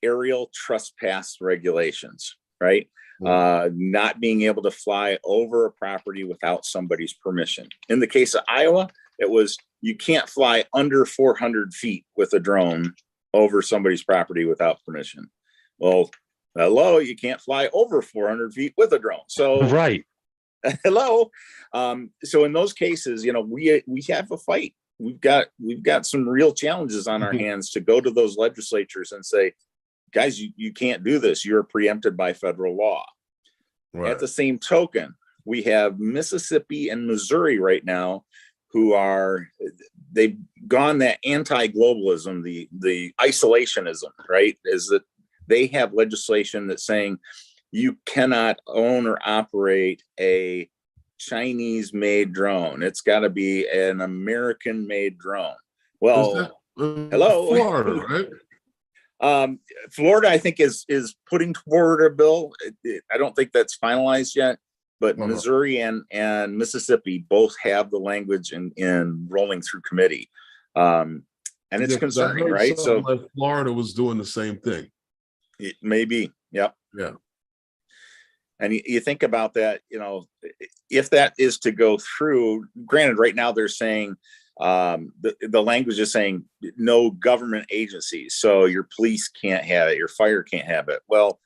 aerial trespass regulations, right? Not being able to fly over a property without somebody's permission. In the case of Iowa, it was you can't fly under 400 feet with a drone over somebody's property without permission. Well, hello, you can't fly over 400 feet with a drone. So right. Hello. So in those cases, we have a fight. We've got some real challenges on our hands to go to those legislatures and say, guys, you can't do this. You're preempted by federal law. Right. At the same token, we have Mississippi and Missouri right now who they've gone that anti-globalism, the isolationism, right? Is that they have legislation that's saying you cannot own or operate a Chinese made drone. It's got to be an American made drone. Well, hello, Florida, right? Florida, I think is putting forward a bill. I don't think that's finalized yet, but Missouri and Mississippi both have the language in rolling through committee, and it's concerning, right? So like Florida was doing the same thing. It may be, yep, yeah. And you think about that, if that is to go through, granted, right now they're saying the language is saying no government agencies. So your police can't have it, your fire can't have it. Well,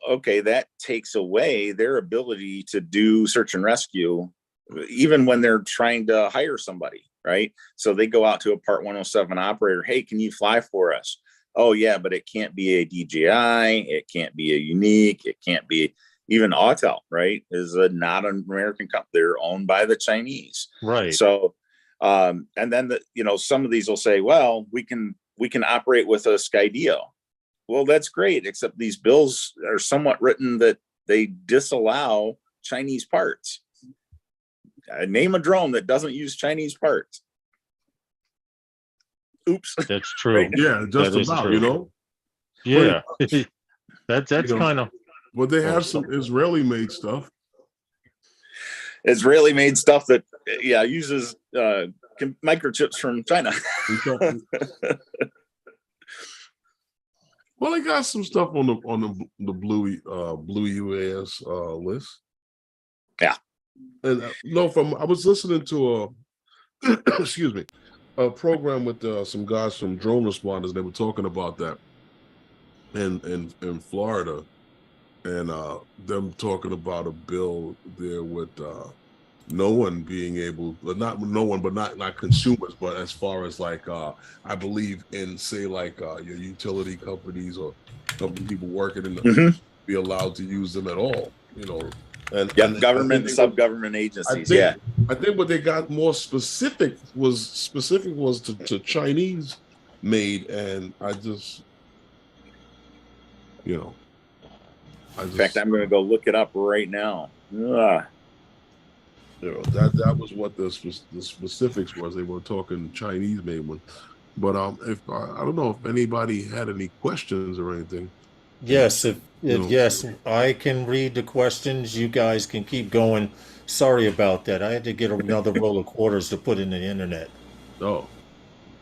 okay, that takes away their ability to do search and rescue, even when they're trying to hire somebody, right? So they go out to a Part 107 operator. Hey, can you fly for us? Oh yeah, but it can't be a DJI, it can't be a Unique, it can't be even Autel, right? Is not an American company. They're owned by the Chinese. Right. So, and then some of these will say, well, we can operate with a Skydio. Well, that's great, except these bills are somewhat written that they disallow Chinese parts. Name a drone that doesn't use Chinese parts. Oops. That's true. Yeah, just that about, Yeah. that's kind of. Well, they have some Israeli-made stuff. Israeli-made stuff that, uses microchips from China. Well, they got some stuff on the blue UAS list. Yeah. And I was listening to excuse me, a program with some guys from Drone Responders. They were talking about that in Florida, and them talking about a bill there with no one being able, not no one, but not consumers, but as far as like I believe in say like your utility companies or people working in the be allowed to use them at all, And government, sub-government agencies. I think what they got more specific was to Chinese made, and I just, in fact, I'm going to go look it up right now. That was what the specifics was. They were talking Chinese made one, but if I don't know if anybody had any questions or anything. Yes, yes, I can read the questions. You guys can keep going. Sorry about that. I had to get another roll of quarters to put in the internet. Oh,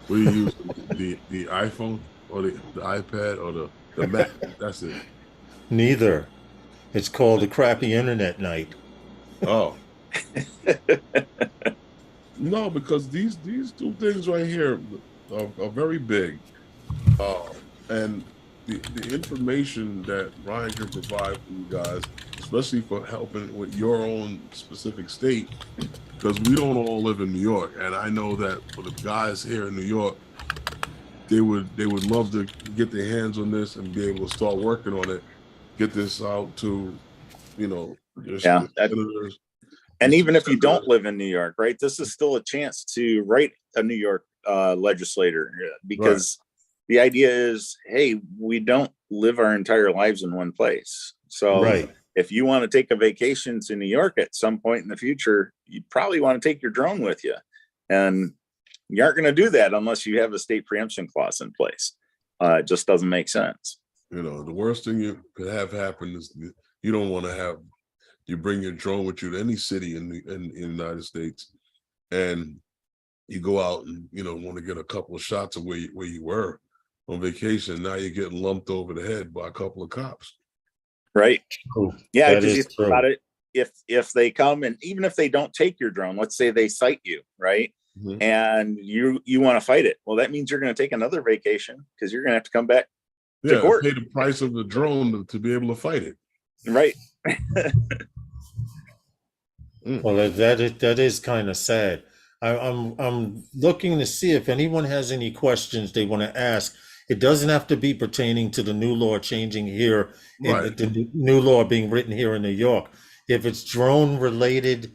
we use the iPhone or the iPad or the Mac. That's it. Neither. It's called the crappy internet night. Oh. No, because these two things right here are very big, and the information that Ryan can provide for you guys, especially for helping with your own specific state, because we don't all live in New York, and I know that for the guys here in New York, they would love to get their hands on this and be able to start working on it, get this out to, senators. And even if you don't live in New York, right, this is still a chance to write a New York legislator, because the idea is, hey, we don't live our entire lives in one place. So if you want to take a vacation to New York at some point in the future, you probably want to take your drone with you. And you aren't going to do that unless you have a state preemption clause in place. It just doesn't make sense. The worst thing you could have happen is you don't want to have, you bring your drone with you to any city in the United States, and you go out and want to get a couple of shots of where you were on vacation. Now you're getting lumped over the head by a couple of cops. Right. Cool. Yeah, because you think about it, if they come and even if they don't take your drone, let's say they cite you, right? And you want to fight it. Well, that means you're going to take another vacation because you're going to have to come back to court. Pay the price of the drone to be able to fight it. Right. Well, that is kind of sad. I'm looking to see if anyone has any questions they want to ask. It doesn't have to be pertaining to the new law changing here, Right. the new law being written here in New York. If it's drone related,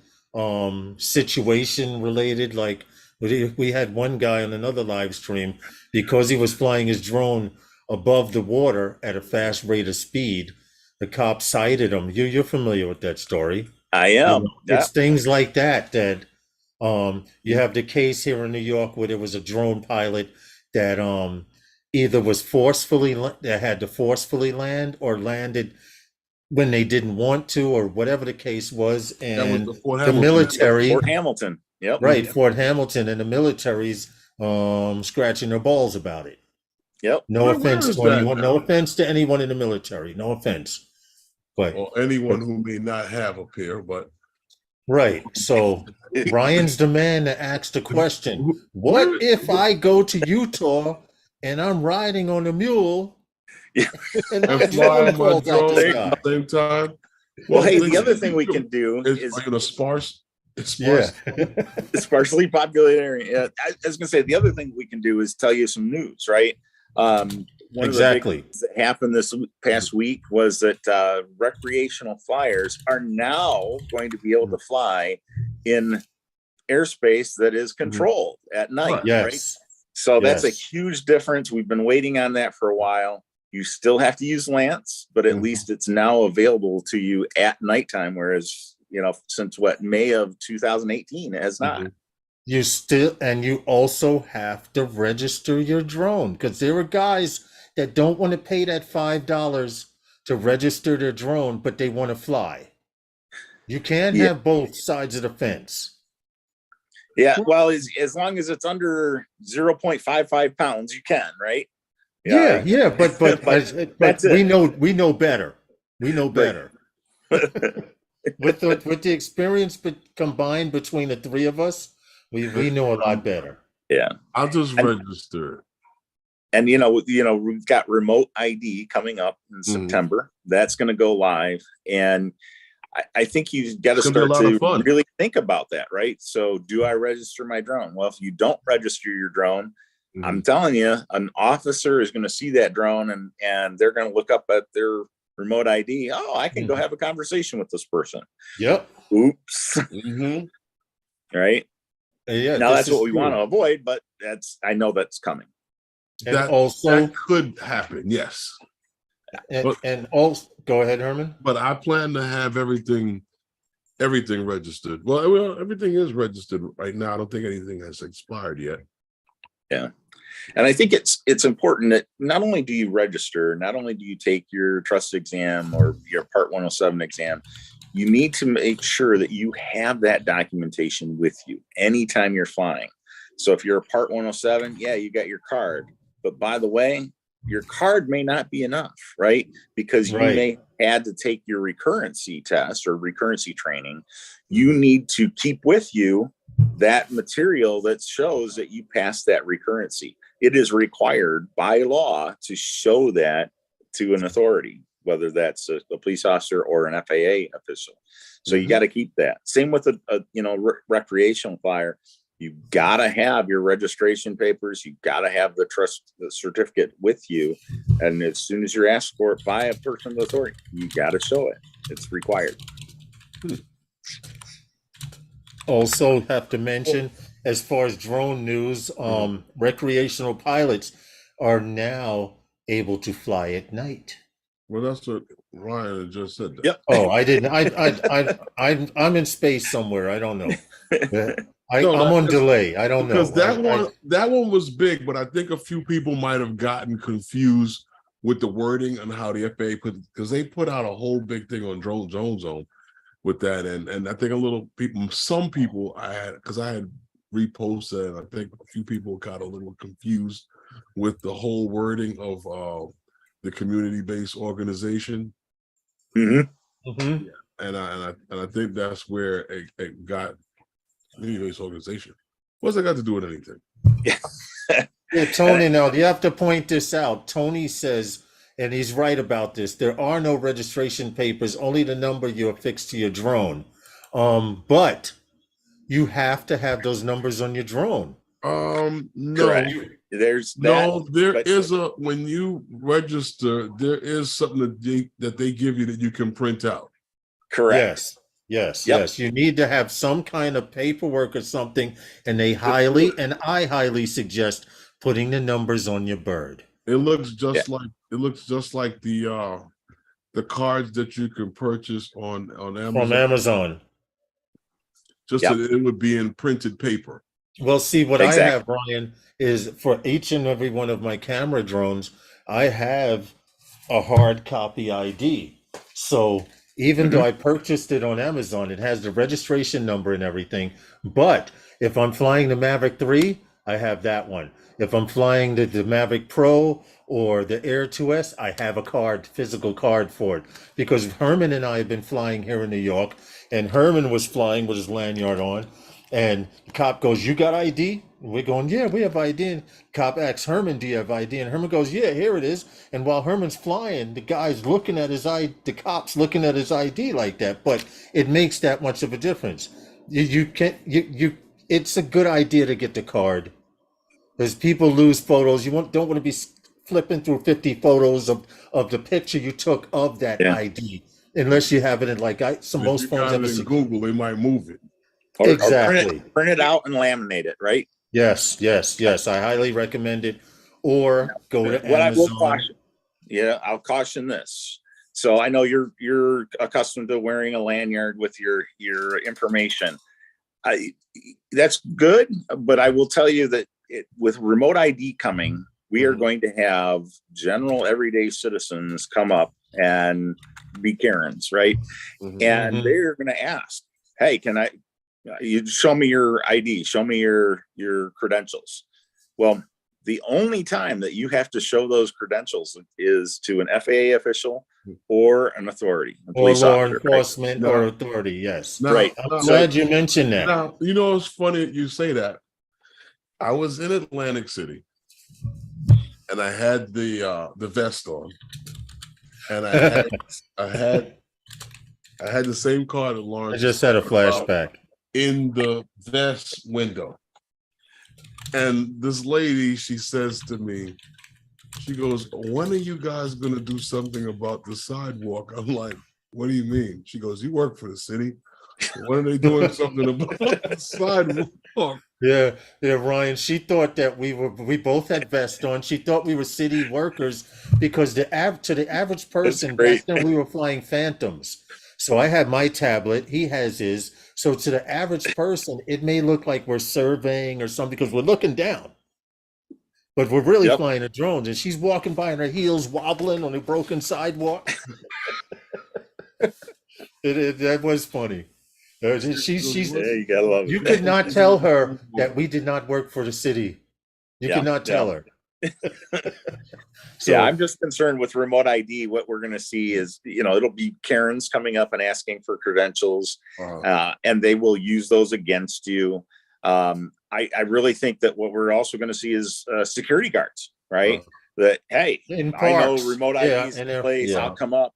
situation related, like we had one guy on another live stream, because he was flying his drone above the water at a fast rate of speed, the cops cited him. You're familiar with that story. I You am. know, it's things like that that you have the case here in New York where there was a drone pilot that either was that had to forcefully land or landed when they didn't want to, or whatever the case was, That was and the Fort the Hamilton. military, Fort Hamilton. Yep. right, Fort Hamilton, and the military's scratching their balls about it. Yep. No Where offense is to that anyone. now? No offense to anyone in the military. No offense. But Or anyone who may not have a pair, but right. So Ryan's the man that asked the question: what if I go to Utah and I'm riding on a mule and my and flying drone my falls out drone the at sky? the same time? Well, hey, the other thing we can do is is like in a sparse. Yeah. sparsely populated area. I was going to say the other thing we can do is tell you some news, right? One Exactly. of the big things that happened this past week was that recreational flyers are now going to be able to fly in airspace that is controlled at night. Right. Yes. Right? So that's a Yes. huge difference. We've been waiting on that for a while. You still have to use Lance, but at Mhm. least it's now available to you at nighttime, whereas, since May of 2018, it has not. Mhm. You also have to register your drone, because there are guys that don't want to pay that $5 to register their drone, but they want to fly. You can't Yeah. have both sides of the fence. Yeah, well, as long as it's under 0.55 pounds, you can, right? Yeah, but But that's we it. know better. We know Right. better. With the experience combined between the three of us, we know a lot better. Yeah, I'll just register. and we've got remote ID coming up in September. That's going to go live, and I think you've got to It's gonna be a start lot of to fun. really think about that, right? So, do I register my drone? Well, if you don't register your drone, I'm telling you, an officer is going to see that drone and they're going to look up at their remote ID. Oh, I can go have a conversation with this person. Yep. Oops. Mhm. Right. Yeah. Now this that's is what we true. want to avoid, but I know that's coming. And That also, could happen, yes. and also, go ahead, Herman. But I plan to have everything registered. Well, everything is registered right now. I don't think anything has expired yet. Yeah. And I think it's important that not only do you register, not only do you take your trust exam or your Part 107 exam, you need to make sure that you have that documentation with you anytime you're flying. So if you're a Part 107, yeah, you got your card. But by the way, your card may not be enough, right? Because you may had to take your recurrency test or recurrency training. You need to keep with you that material that shows that you passed that recurrency. It is required by law to show that to an authority, whether that's a police officer or an FAA official. So you got to keep that. Same with a recreational flyer. You've got to have your registration papers. You've got to have the certificate with you. And as soon as you're asked for it by a person of authority, you got to show it. It's required. Also have to mention, as far as drone news, recreational pilots are now able to fly at night. Well, that's what Ryan had just said. That. Yep. Oh, I didn't. I'm in space somewhere. I don't know. I'm on delay. I don't know. Because that one was big, but I think a few people might have gotten confused with the wording on how the FAA because they put out a whole big thing on drone zone with that, and I think some people I had reposted, and I think a few people got a little confused with the whole wording of the community-based organization. Mm-hmm. Mm-hmm. And I think that's where it got community-based organization. What's that got to do with anything? Yeah, Tony, now you have to point this out. Tony says, and he's right about this, there are no registration papers, only the number you affix to your drone. But you have to have those numbers on your drone. No, Correct. there's that. No, there but- is when you register, there is something that they give you that you can print out. Correct. Yes. You need to have some kind of paperwork or something, and I highly suggest putting the numbers on your bird. It looks just like the cards that you can purchase on Amazon. From Amazon. Just that it would be in printed paper. Well, see, what Exactly. I have, Brian, is for each and every one of my camera drones, I have a hard copy ID. So even though I purchased it on Amazon, it has the registration number and everything. But if I'm flying the Mavic 3, I have that one. If I'm flying the Mavic Pro or the Air 2S, I have a physical card for it. Because Herman and I have been flying here in New York, and Herman was flying with his lanyard on, and the cop goes, "You got ID?" And we're going, "Yeah, we have ID." And cop asks Herman, "Do you have ID?" And Herman goes, "Yeah, here it is." And while Herman's flying, the guy's looking at his ID, the cop's looking at his ID like that. But it makes that much of a difference. It's a good idea to get the card. Because people lose photos. You don't want to be flipping through 50 photos of the picture you took of that ID, unless you have it in most If you phones got have it in Google, they might move it. Or Exactly. print it out and laminate it, right? Yes. I highly recommend it. Or go to What I will Amazon. caution, I'll caution this. So I know you're accustomed to wearing a lanyard with your information. That's good, but I will tell you that with remote ID coming, we are going to have general everyday citizens come up and be Karens, right? And they're going to ask, "Hey, you show me your ID, show me your credentials." Well, the only time that you have to show those credentials is to an FAA official or an authority, a Or police law officer, enforcement right? or authority, yes. Right. I'm glad you mentioned that. Now, you know, it's funny that you say that. I was in Atlantic City, and I had the vest on, and I had the same card that I Lawrence just had a flashback. in the vest window. And this lady, she says to me, she goes, "When are you guys going to do something about the sidewalk?" I'm like, "What do you mean?" She goes, "You work for the city. When are they doing something about the sidewalk?" Yeah, Ryan. She thought that we both had vests on. She thought we were city workers because to the average person, back then we were flying Phantoms. So I had my tablet, he has his. So to the average person, it may look like we're surveying or something because we're looking down. But we're really flying the drones, and she's walking by on her heels, wobbling on a broken sidewalk. That was funny. She's you gotta love it. You could not tell her that we did not work for the city. You could not tell her. So I'm just concerned with remote ID. What we're going to see is, it'll be Karens coming up and asking for credentials, and they will use those against you. I really think that what we're also going to see is security guards, right? That, hey, I know remote ID is in place. I'll come up.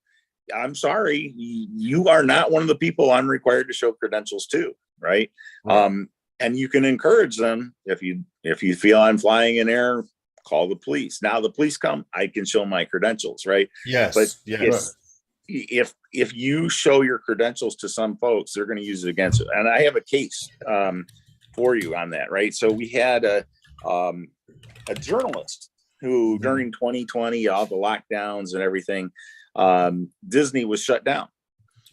I'm sorry, you are not one of the people I'm required to show credentials to, right? And you can encourage them if you feel I'm flying in air, call the police. Now the police come, I can show my credentials, right? Yes. But if you show your credentials to some folks, they're going to use it against it. And I have a case for you on that, right? So we had a journalist who during 2020, all the lockdowns and everything, Disney was shut down.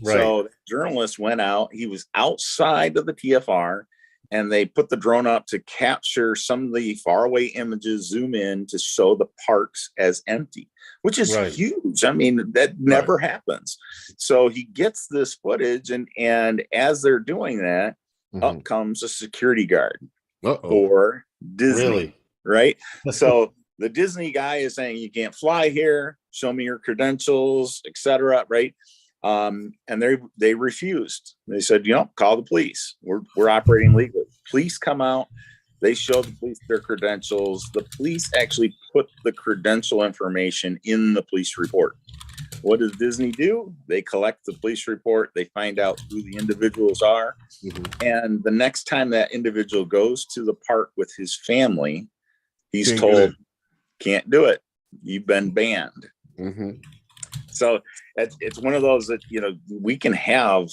Right. So the journalist went out, he was outside of the TFR, and they put the drone up to capture some of the faraway images, zoom in to show the parks as empty, which is huge. I mean, that never happens. So he gets this footage, and as they're doing that, up comes a security guard for Disney, right? So the Disney guy is saying, "You can't fly here, show me your credentials, etc." Right? And they refused. They said, call the police. We're operating legally. Police come out. They show the police their credentials. The police actually put the credential information in the police report. What does Disney do? They collect the police report. They find out who the individuals are. And the next time that individual goes to the park with his family, he's Can't get told, in. can't do it. You've been banned. Mm-hmm. So it's one of those that, you know, we can have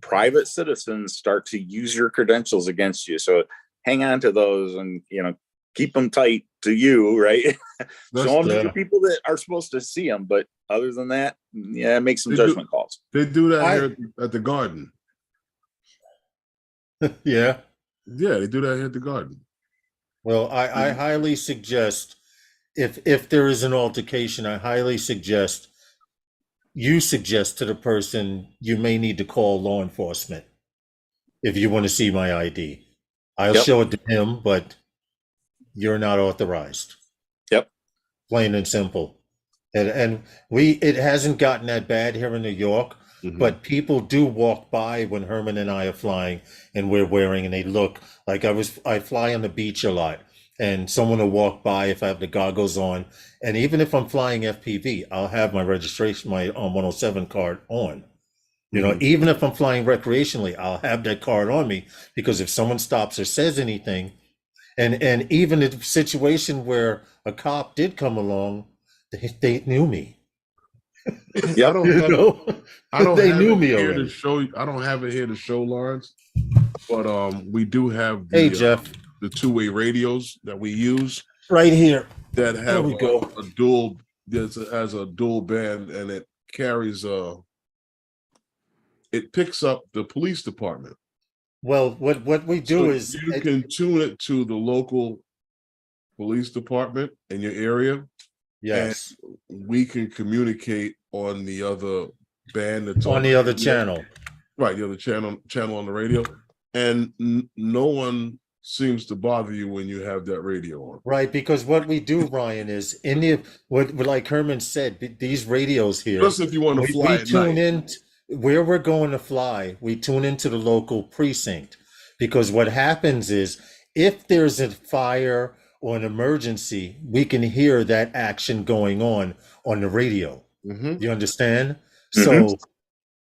private citizens start to use your credentials against you. So hang on to those and, you know, keep them tight to you, right? Show them to the people that are supposed to see them. But other than that, yeah, make some judgment calls. They do that here at the garden. Yeah. Yeah, they do that here at the garden. Well, I highly suggest, if there is an altercation, I highly suggest you suggest to the person you may need to call law enforcement if you want to see my ID. I'll show it to him, but you're not authorized. Yep. Plain and simple. And it hasn't gotten that bad here in New York, but people do walk by when Herman and I are flying and we're wearing, and they look like I fly on the beach a lot, and someone will walk by if I have the goggles on. And even if I'm flying FPV, I'll have my registration, my 107 card on. You know, even if I'm flying recreationally, I'll have that card on me, because if someone stops or says anything, and even the situation where a cop did come along, they knew me. Yeah, I don't they have knew it me here already. to show. I don't have it here to show, Lawrence. But we do have Hey, Jeff, the two-way radios that we use right here. that have we go. a dual. Has a dual band, and it carries it picks up the police department. Well, what we do is you can tune it to the local police department in your area. Yes. And we can communicate on the other band that's on the other channel. Right, the other channel on the radio. And no one seems to bother you when you have that radio on. Right, because what we do, Ryan, is what like Herman said, these radios here. Just if you want to fly we tune in where we're going to fly, we tune into the local precinct, because what happens is if there's a fire or an emergency, we can hear that action going on the radio. You understand? So,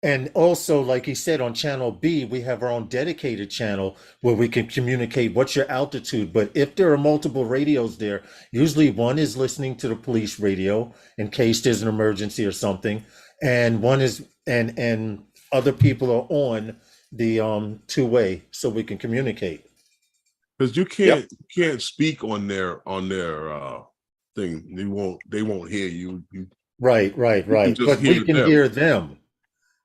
and also, like he said, on channel B, we have our own dedicated channel where we can communicate what's your altitude. But if there are multiple radios there, usually one is listening to the police radio in case there's an emergency or something, and one is and other people are on the two-way so we can communicate. Because you can't speak on their thing. They won't hear you. Right. But we can hear them,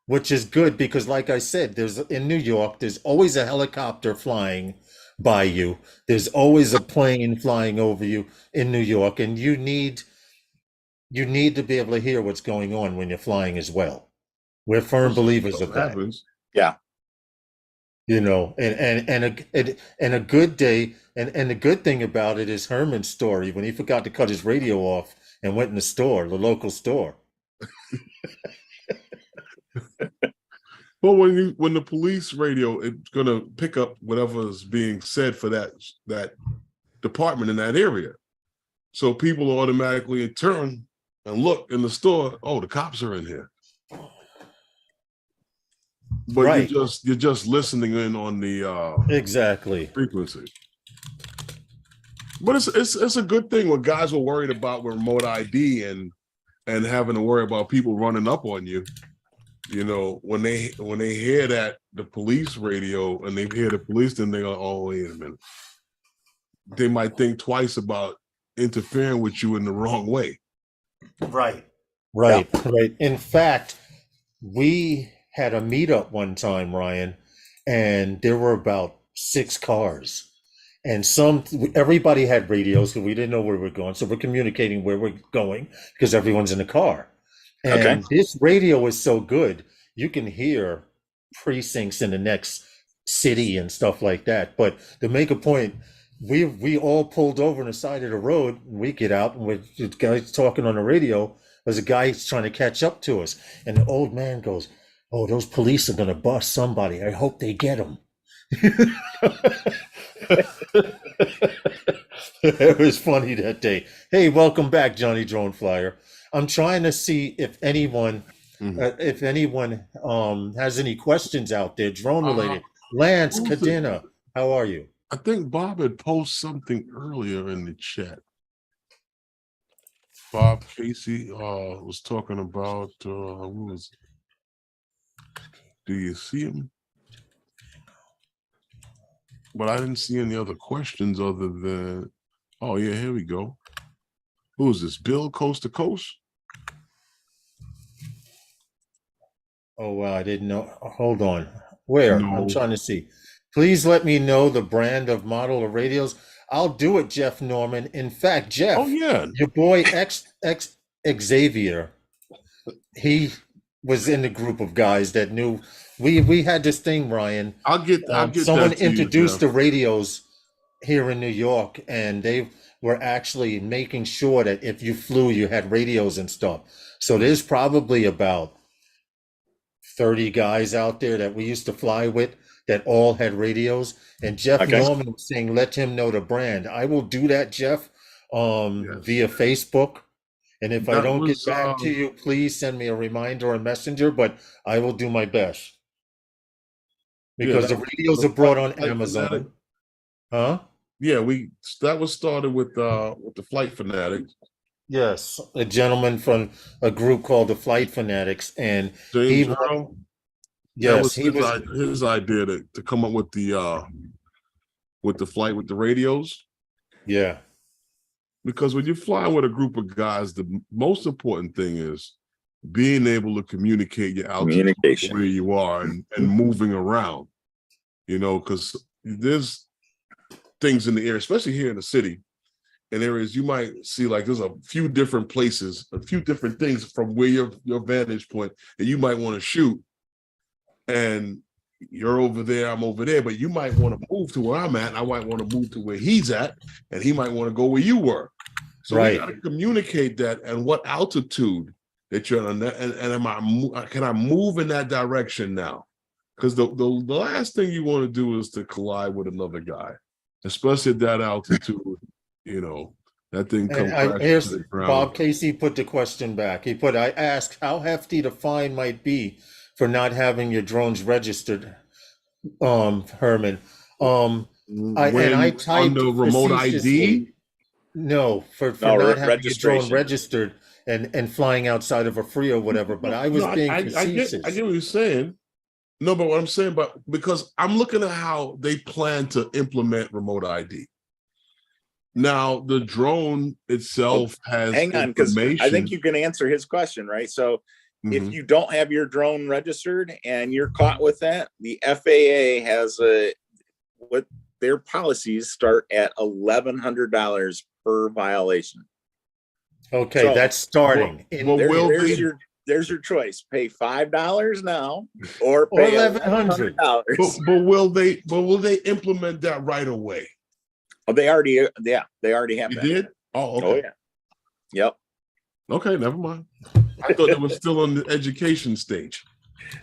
which is good, because like I said, in New York, there's always a helicopter flying by you. There's always a plane flying over you in New York, and you need to be able to hear what's going on when you're flying as well. We're firm believers of that. Yeah. You know, and a good day, and the good thing about it is Herman's story when he forgot to cut his radio off and went in the local store. Well, when the police radio, it's gonna pick up whatever is being said for that department in that area. So people will automatically turn and look in the store. Oh, the cops are in here. But you're just listening in on the exactly frequency. But it's a good thing when guys were worried about remote ID and having to worry about people running up on you. You know, when they hear that the police radio and they hear the police, then they go, oh, wait a minute. They might think twice about interfering with you in the wrong way. Right. In fact, we had a meetup one time, Ryan, and there were about 6 cars, and everybody had radios because we didn't know where we were going, so we're communicating where we're going because everyone's in the car. And this radio is so good, you can hear precincts in the next city and stuff like that. But to make a point, we all pulled over on the side of the road, and we get out, and with the guys talking on the radio, there's a guy trying to catch up to us, and the old man goes, oh, those police are going to bust somebody. I hope they get them. It was funny that day. Hey, welcome back, Johnny Drone Flyer. I'm trying to see if anyone has any questions out there, drone related. Lance Cadena, how are you? I think Bob had posted something earlier in the chat. Bob Casey was talking about who was it? Do you see him? But I didn't see any other questions other than, oh yeah, here we go. Who is this? Bill Coast to Coast? Oh, wow, I didn't know. Hold on. Where? I'm No. trying to see. Please let me know the brand of model of radios. I'll do it, Jeff Norman. In fact, Jeff, Oh yeah. your boy X Xavier, he was in the group of guys that knew. We had this thing, Ryan. I'll get Someone that to you, introduced Jeff. the radios here in New York, and they were actually making sure that if you flew, you had radios and stuff. So there's probably about 30 guys out there that we used to fly with that all had radios. And Jeff Okay. Norman was saying, let him know the brand. I will do that, Jeff, Yes. via Facebook. And if I That don't was, get back to you, please send me a reminder or messenger, but I will do my best. Because the radios are brought on Amazon. Fanatic. Huh? Yeah, that was started with the Flight Fanatics. Yes, a gentleman from a group called the Flight Fanatics, and James he Earl. yes, That was he was his idea to come up with the flight with the radios. yeah. Because when you're flying with a group of guys, the most important thing is being able to communicate your altitude, Communication. where you are, and moving around. You know, because there's things in the air, especially here in the city, in areas you might see like there's a few different places, a few different things from where your vantage point that you might want to shoot. And you're over there, I'm over there, but you might want to move to where I'm at, and I might want to move to where he's at, and he might want to go where you were. So we got to communicate that and what altitude that you're on, and can I move in that direction now? Because the last thing you want to do is to collide with another guy, especially at that altitude. You know, that thing comes crashing to the ground. Bob Casey put the question back. He put, I asked how hefty the fine might be for not having your drones registered, Herman. I typed on the remote ID. No, for not having your drone registered and flying outside of a free or whatever. But I was being facetious. I get what you're saying. No, but what I'm saying, because I'm looking at how they plan to implement remote ID. Now, the drone itself has hang on, because I think you can answer his question, right? So if you don't have your drone registered and you're caught with that, the FAA has what their policies start at $1,100 per violation. Okay, so that's starting. There's your choice. Pay $5 now, or pay $1,100. But will they implement that right away? Oh, they already have that. Did? Oh, okay. Oh, yeah. Yep. Okay, never mind. I thought it was still on the education stage.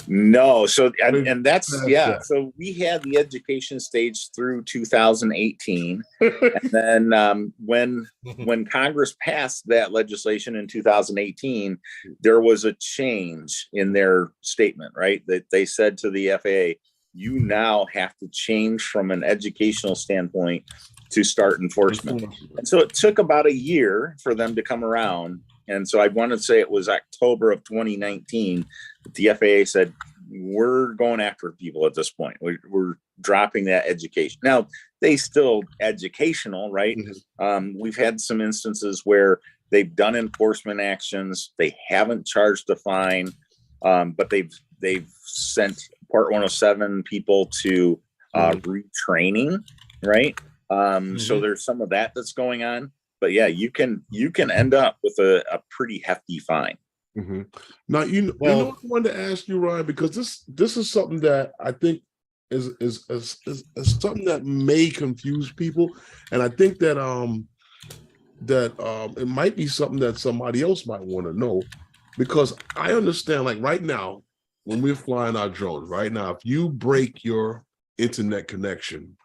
No, so and that's So we had the education stage through 2018, and then when Congress passed that legislation in 2018, there was a change in their statement, right? That they said to the FAA, you now have to change from an educational standpoint to start enforcement. And so it took about a year for them to come around. And so I want to say it was October of 2019 that the FAA said, we're going after people at this point. We're dropping that education. Now, they still educational, right? Mm-hmm. We've had some instances where they've done enforcement actions. They haven't charged a fine, but they've sent Part 107 people to retraining, right? So there's some of that that's going on. But yeah, you can end up with a pretty hefty fine. Mm-hmm. Now, you know what I wanted to ask you, Ryan, because this is something that I think is something that may confuse people, and I think that it might be something that somebody else might want to know, because I understand, like right now, when we're flying our drones, right now, if you break your internet connection,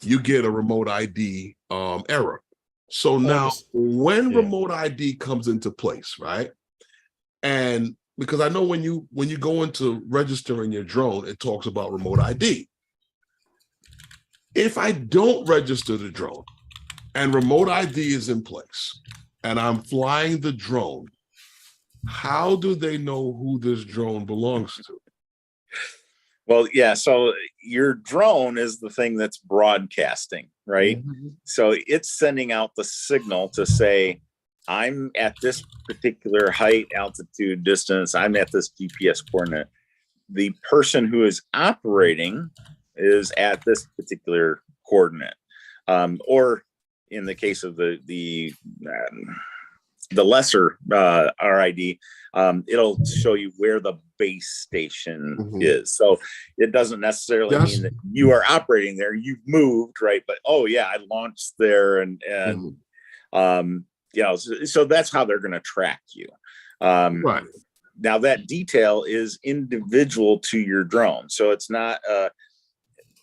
you get a remote ID error. So now when remote ID comes into place, right? And because I know when you go into registering your drone, it talks about remote ID. If I don't register the drone and remote ID is in place and I'm flying the drone, how do they know who this drone belongs to? Well, yeah. So your drone is the thing that's broadcasting, right? Mm-hmm. So it's sending out the signal to say, I'm at this particular height, altitude, distance. I'm at this GPS coordinate. The person who is operating is at this particular coordinate, or in the case of the lesser RID, it'll show you where the base station is. So it doesn't necessarily mean that you are operating there. You've moved, right? But oh yeah, I launched there, and you know, so that's how they're going to track you. Right. Now that detail is individual to your drone, so it's not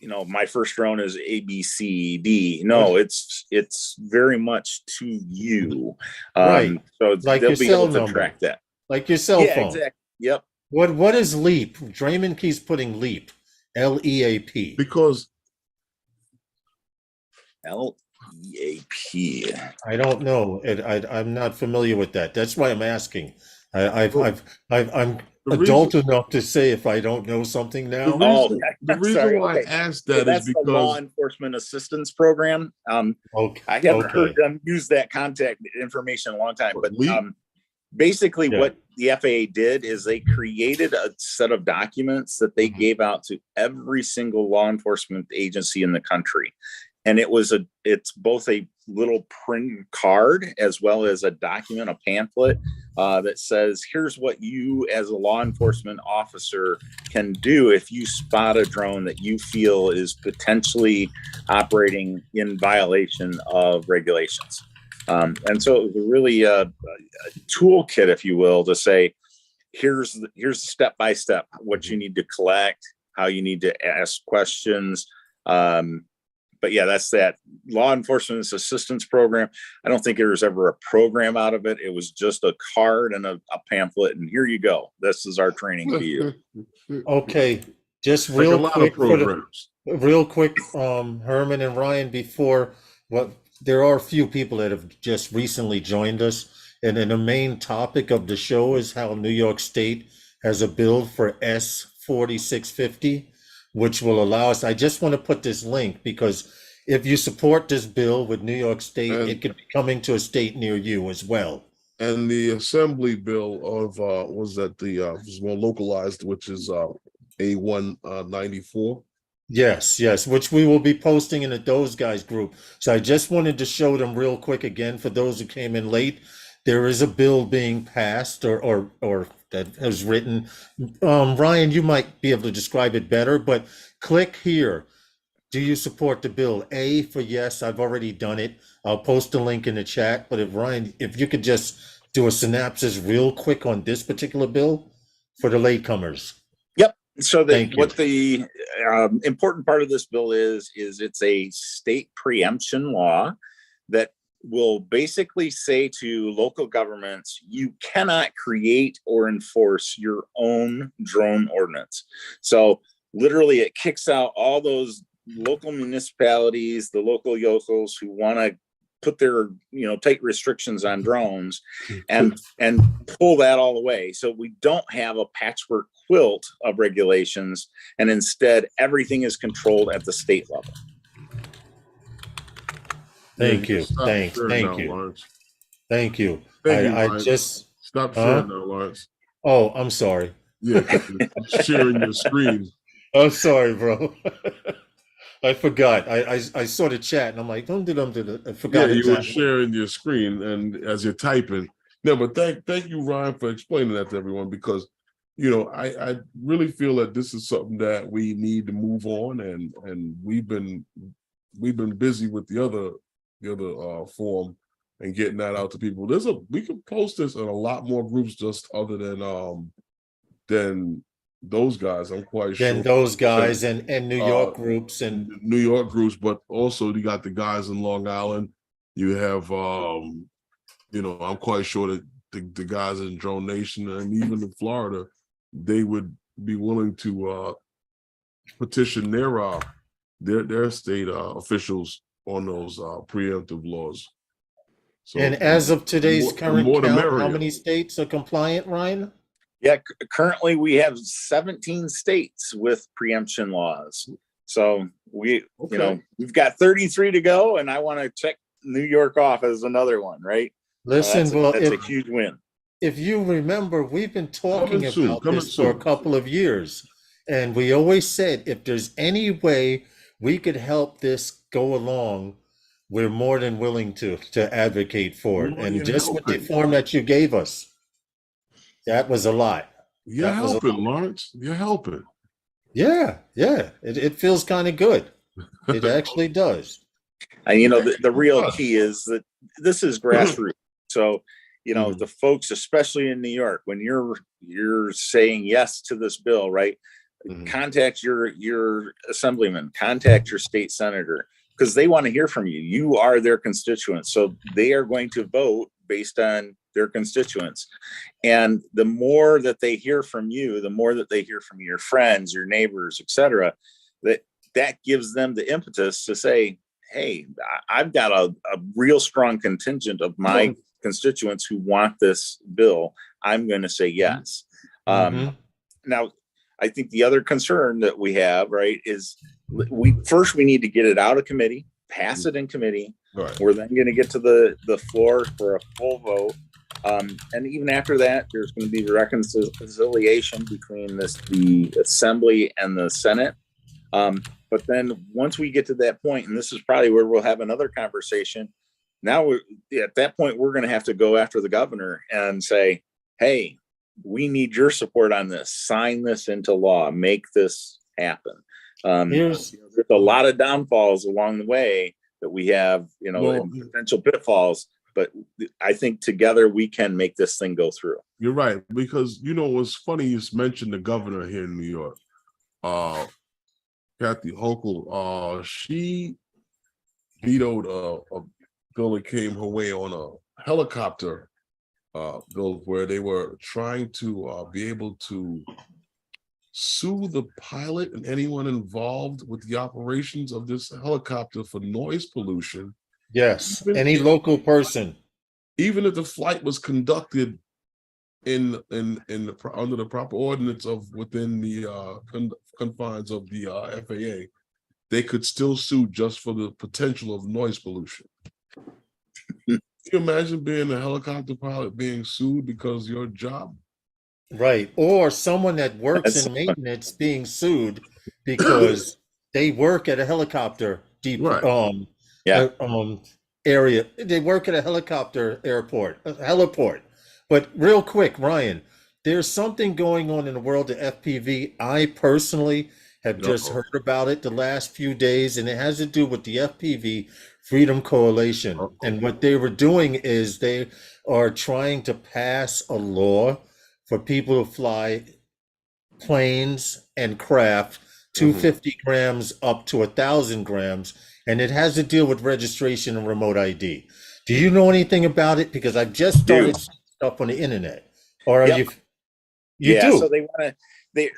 you know, my first drone is ABCD. No, it's very much to you. Right. So Like they'll your be cell able to number. track that. Like your cell Yeah, phone. exactly. Yep. What is LEAP? Draymond keeps putting LEAP. LEAP. Because LEAP. I don't know. I'm not familiar with that. That's why I'm asking. I'm adult enough to say if I don't know something now. The reason why I asked that that's is because the Law Enforcement Assistance Program. Okay. I haven't heard them use that contact information in a long time, but basically what the FAA did is they created a set of documents that they gave out to every single law enforcement agency in the country. And it's both a little print card as well as a document, a pamphlet that says, here's what you as a law enforcement officer can do if you spot a drone that you feel is potentially operating in violation of regulations. And so it was really a toolkit, if you will, to say, here's step by step what you need to collect, how you need to ask questions. But yeah, that's that Law Enforcement Assistance Program. I don't think there was ever a program out of it. It was just a card and a pamphlet, and here you go. This is our training to you. Okay, just real quick, Herman and Ryan, before there are a few people that have just recently joined us, and then the main topic of the show is how New York State has a bill for S4650, which will allow us. I just want to put this link because if you support this bill with New York State, it could be coming to a state near you as well. And the assembly bill of was more localized, which is A194. Yes, which we will be posting in the Those Guys group. So I just wanted to show them real quick again for those who came in late. There is a bill being passed or that has written. Ryan, you might be able to describe it better, but click here. Do you support the bill? A for yes, I've already done it. I'll post a link in the chat. But if you could just do a synopsis real quick on this particular bill for the latecomers. Yep. So what the important part of this bill is it's a state preemption law that will basically say to local governments, you cannot create or enforce your own drone ordinance. So literally it kicks out all those local municipalities, the local yokels who want to put their, tight restrictions on drones and pull that all away. So we don't have a patchwork quilt of regulations, and instead everything is controlled at the state level. Thank you. Thank you. Lawrence. Thank you. I just stop sharing now, Lawrence. Oh, I'm sorry. Yeah, sharing your screen. I'm sorry, bro. I forgot. I saw the chat and I'm like, I forgot. Yeah, you were sharing your screen and as you're typing. No, but thank you, Ryan, for explaining that to everyone, because I really feel that this is something that we need to move on, and we've been busy with the other form and getting that out to people. We can post this in a lot more groups just other than those guys. I'm quite sure. Then those guys and New York groups and New York groups, but also you got the guys in Long Island. You have I'm quite sure that the guys in Drone Nation and even in Florida, they would be willing to petition their their state officials on those preemptive laws. So, And as of today's more current the count, how merrier. many states are compliant, Ryan? Yeah, currently we have 17 states with preemption laws. So we, we've got 33 to go, and I want to check New York off as another one, right? Listen, that's a huge win. If you remember, we've been talking about this for a soon. couple of years, and we always said if there's any way we could help this go along, we're more than willing to advocate for it. And just with the form that you gave us, that was a lot. You're helping, Lawrence. You're helping. Yeah. It feels kind of good. It actually does. And the real key is that this is grassroots. So the folks, especially in New York, when you're saying yes to this bill, right? Contact your assemblyman, contact your state senator, because they want to hear from you. You are their constituents, so they are going to vote based on their constituents. And the more that they hear from you, the more that they hear from your friends, your neighbors, etc., that gives them the impetus to say, hey, I've got a real strong contingent of my constituents who want this bill. I'm going to say yes. Now, I think the other concern that we have, right, is we need to get it out of committee, pass it in committee. Right. We're then going to get to the floor for a full vote. And even after that, there's going to be reconciliation between the Assembly and the Senate. But then once we get to that point, and this is probably where we'll have another conversation, now at that point, we're going to have to go after the governor and say, hey, we need your support on this. Sign this into law. Make this happen. There's a lot of downfalls along the way that we have, potential pitfalls. But I think together we can make this thing go through. You're right, because what's funny, you mentioned the governor here in New York, Kathy Hochul. She vetoed a bill that came her way on a helicopter bill where they were trying to be able to sue the pilot and anyone involved with the operations of this helicopter for noise pollution. Yes, any local person, even if the flight was conducted under the proper ordinance of within the confines of the FAA, they could still sue just for the potential of noise pollution. Can you imagine being a helicopter pilot being sued because of your job? Right, or someone that works in maintenance being sued because they work at a helicopter area. They work at a helicopter airport, a heliport. But real quick, Ryan, there's something going on in the world of FPV. I personally have just heard about it the last few days, and it has to do with the FPV Freedom Coalition. And what they were doing is they are trying to pass a law for people to fly planes and craft 250 grams up to 1,000 grams, and it has to deal with registration and remote ID. Do you know anything about it? Because I've just started stuff on the internet. Or are you do? So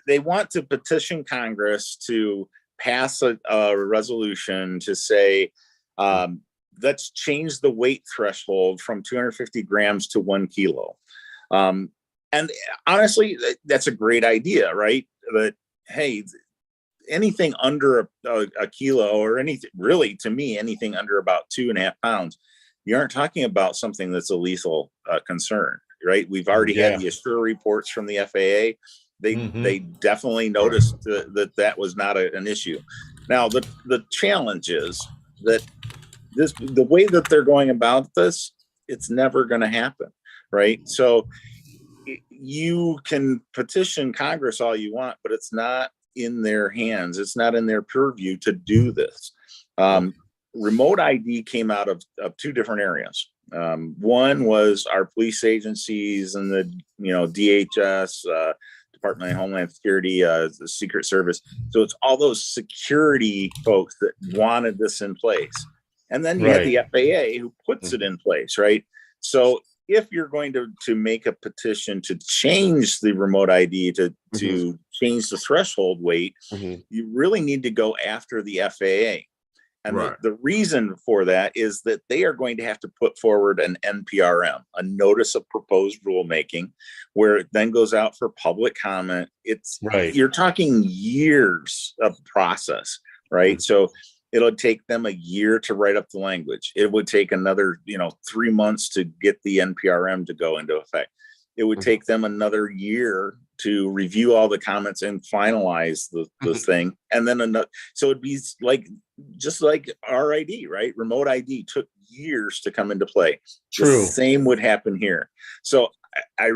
they want to petition Congress to pass a resolution to say, let's change the weight threshold from 250 grams to 1 kilo. And honestly, that's a great idea, right? But hey, anything under a kilo, or anything really, to me, anything under about 2.5 pounds, you aren't talking about something that's a lethal concern, right? We've already had the Assure reports from the FAA. They definitely noticed that was not an issue. Now, the challenge is that the way that they're going about this, it's never going to happen, right? So you can petition Congress all you want, but it's not in their hands. It's not in their purview to do this. Remote ID came out of 2 different areas. One was our police agencies and the DHS, Department of Homeland Security, the Secret Service. So it's all those security folks that wanted this in place. And then you had the FAA who puts it in place, right? So if you're going to make a petition to change the remote ID to change the threshold weight, you really need to go after the FAA. And the reason for that is that they are going to have to put forward an NPRM, a notice of proposed rulemaking, where it then goes out for public comment. You're talking years of process, right? So it'll take them a year to write up the language. It would take another, 3 months to get the NPRM to go into effect. It would take them another year to review all the comments and finalize the thing. And then so it'd be just like RID, right? Remote ID took years to come into play. True. The same would happen here. So I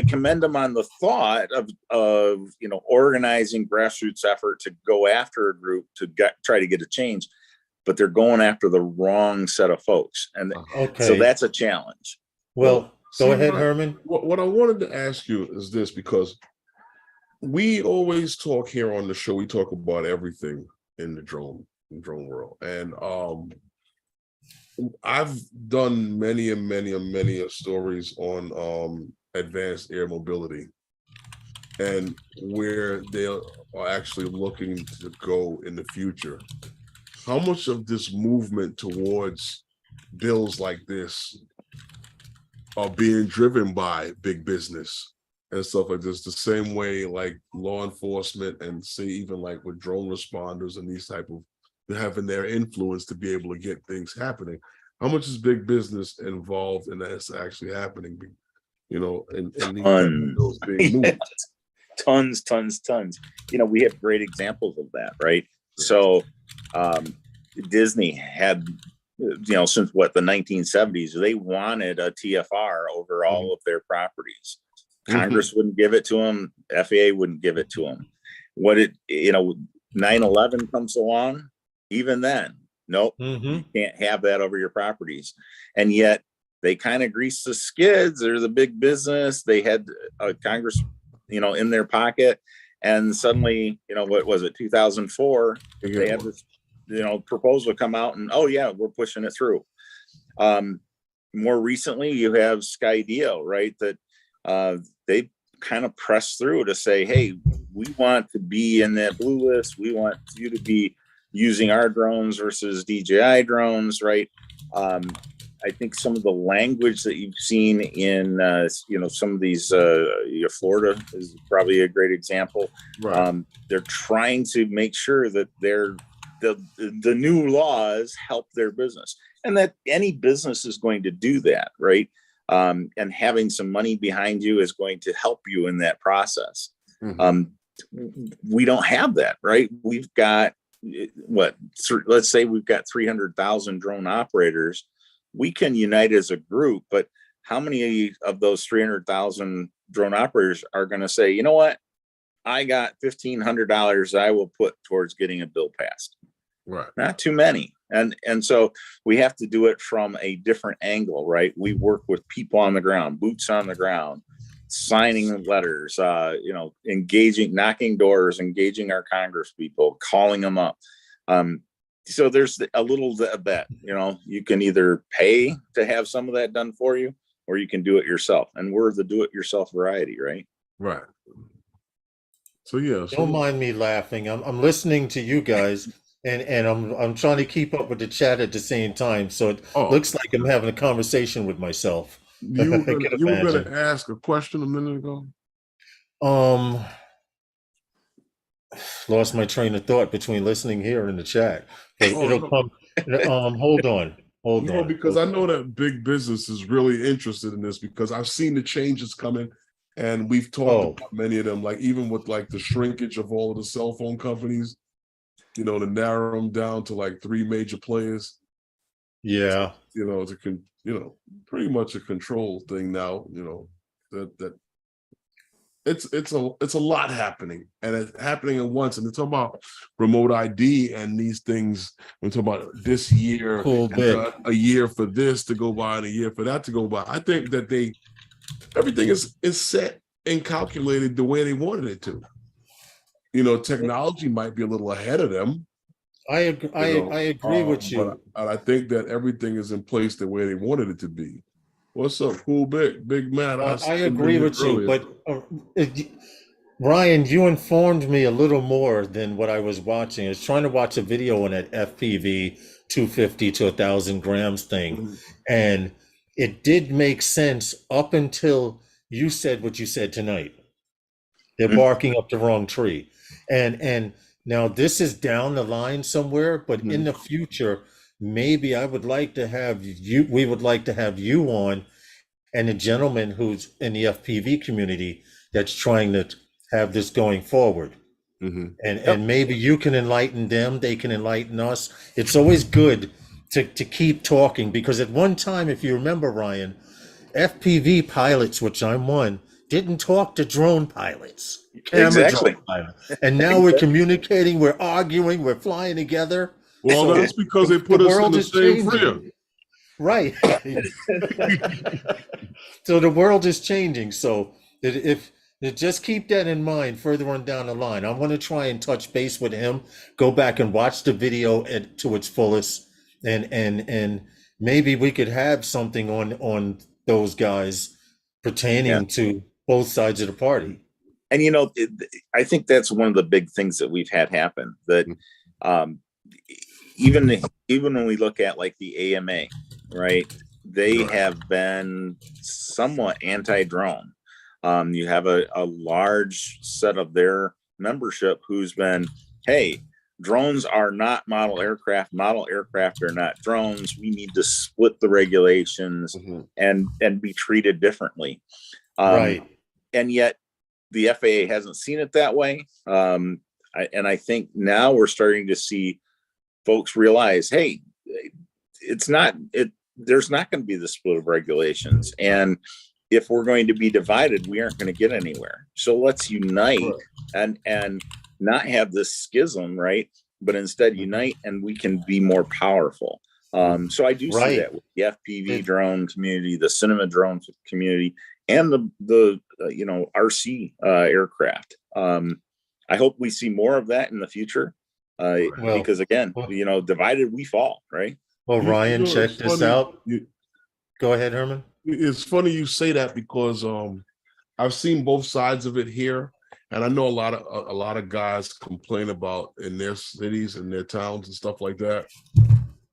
commend them on the thought of organizing grassroots effort to go after a group to try to get a change, but they're going after the wrong set of folks. And so that's a challenge. Well, go ahead, Herman. What I wanted to ask you is this, because we always talk here on the show, we talk about everything in the drone world. And I've done many stories on advanced air mobility and where they are actually looking to go in the future. How much of this movement towards bills like this are being driven by big business and stuff like this, the same way like law enforcement and say even like with drone responders and these type of having their influence to be able to get things happening? How much is big business involved in that's actually happening? And those being moved? Tons. We have great examples of that, right? So Disney had, since the 1970s, they wanted a TFR over all of their properties. Congress wouldn't give it to them. FAA wouldn't give it to them. 9/11 comes along. Even then, nope, you can't have that over your properties. And yet they kind of greased the skids. They're the big business. They had Congress, in their pocket. And suddenly, what was it, 2004, they had this, proposal come out and, oh yeah, we're pushing it through. More recently, you have Skydio, right? That they kind of pressed through to say, hey, we want to be in that blue list. We want you to be using our drones versus DJI drones, right? I think some of the language that you've seen in, some of these, Florida is probably a great example. Right. They're trying to make sure that the new laws help their business, and that any business is going to do that, right? And having some money behind you is going to help you in that process. We don't have that, right? We've got, let's say we've got 300,000 drone operators. We can unite as a group, but how many of those 300,000 drone operators are going to say, you know what, I got $1,500 I will put towards getting a bill passed? Right. Not too many. And so we have to do it from a different angle, right? We work with people on the ground, boots on the ground, signing letters, engaging, knocking doors, engaging our Congress people, calling them up. So there's a little of that, you can either pay to have some of that done for you, or you can do it yourself. And we're the do-it-yourself variety, right? Right. So yeah. Don't mind me laughing. I'm listening to you guys, and I'm trying to keep up with the chat at the same time. So it looks like I'm having a conversation with myself. You were going to ask a question a minute ago. Lost my train of thought between listening here and the chat. It'll come. Hold on. Because I know that big business is really interested in this, because I've seen the changes coming, and we've talked about many of them, like even with like the shrinkage of all of the cell phone companies, to narrow them down to like 3 major players. Yeah. Pretty much a control thing now, that it's a lot happening, and it's happening at once. And they're talking about remote ID and these things. We're talking about this year, a year for this to go by and a year for that to go by. I think that everything is set and calculated the way they wanted it to. Technology might be a little ahead of them. I agree with you. But I think that everything is in place the way they wanted it to be. What's up, cool Big Matt? I agree with you, but Ryan, you informed me a little more than what I was watching. I was trying to watch a video on that FPV 250 to 1,000 grams thing, and it did make sense up until you said what you said tonight. They're barking up the wrong tree, and now this is down the line somewhere, but in the future, maybe I would like to have you. We would like to have you on, and a gentleman who's in the FPV community that's trying to have this going forward. And maybe you can enlighten them, they can enlighten us. It's always good to keep talking, because at one time, if you remember, Ryan, FPV pilots, which I'm one, didn't talk to drone pilots, drone pilots. And now we're communicating, we're arguing, we're flying together. Well, that's because they put us in the same frame. Right. So the world is changing. So if just keep that in mind further on down the line. I want to try and touch base with him, go back and watch the video to its fullest, and maybe we could have something on those guys pertaining to both sides of the party. And I think that's one of the big things that we've had happen, that even when we look at like the AMA, right, they have been somewhat anti-drone. You have a large set of their membership who's been, hey, drones are not model aircraft are not drones. We need to split the regulations and be treated differently. Right. And yet the FAA hasn't seen it that way. I think now we're starting to see folks realize, hey, there's not going to be the split of regulations. And if we're going to be divided, we aren't going to get anywhere. So let's unite and not have this schism, right? But instead unite, and we can be more powerful. So I do see that with the FPV drone community, the cinema drone community, and the RC aircraft. I hope we see more of that in the future, because again, divided we fall, right? Well, Ryan, check this out. Go ahead, Herman. It's funny you say that, because I've seen both sides of it here, and I know a lot of guys complain about in their cities and their towns and stuff like that.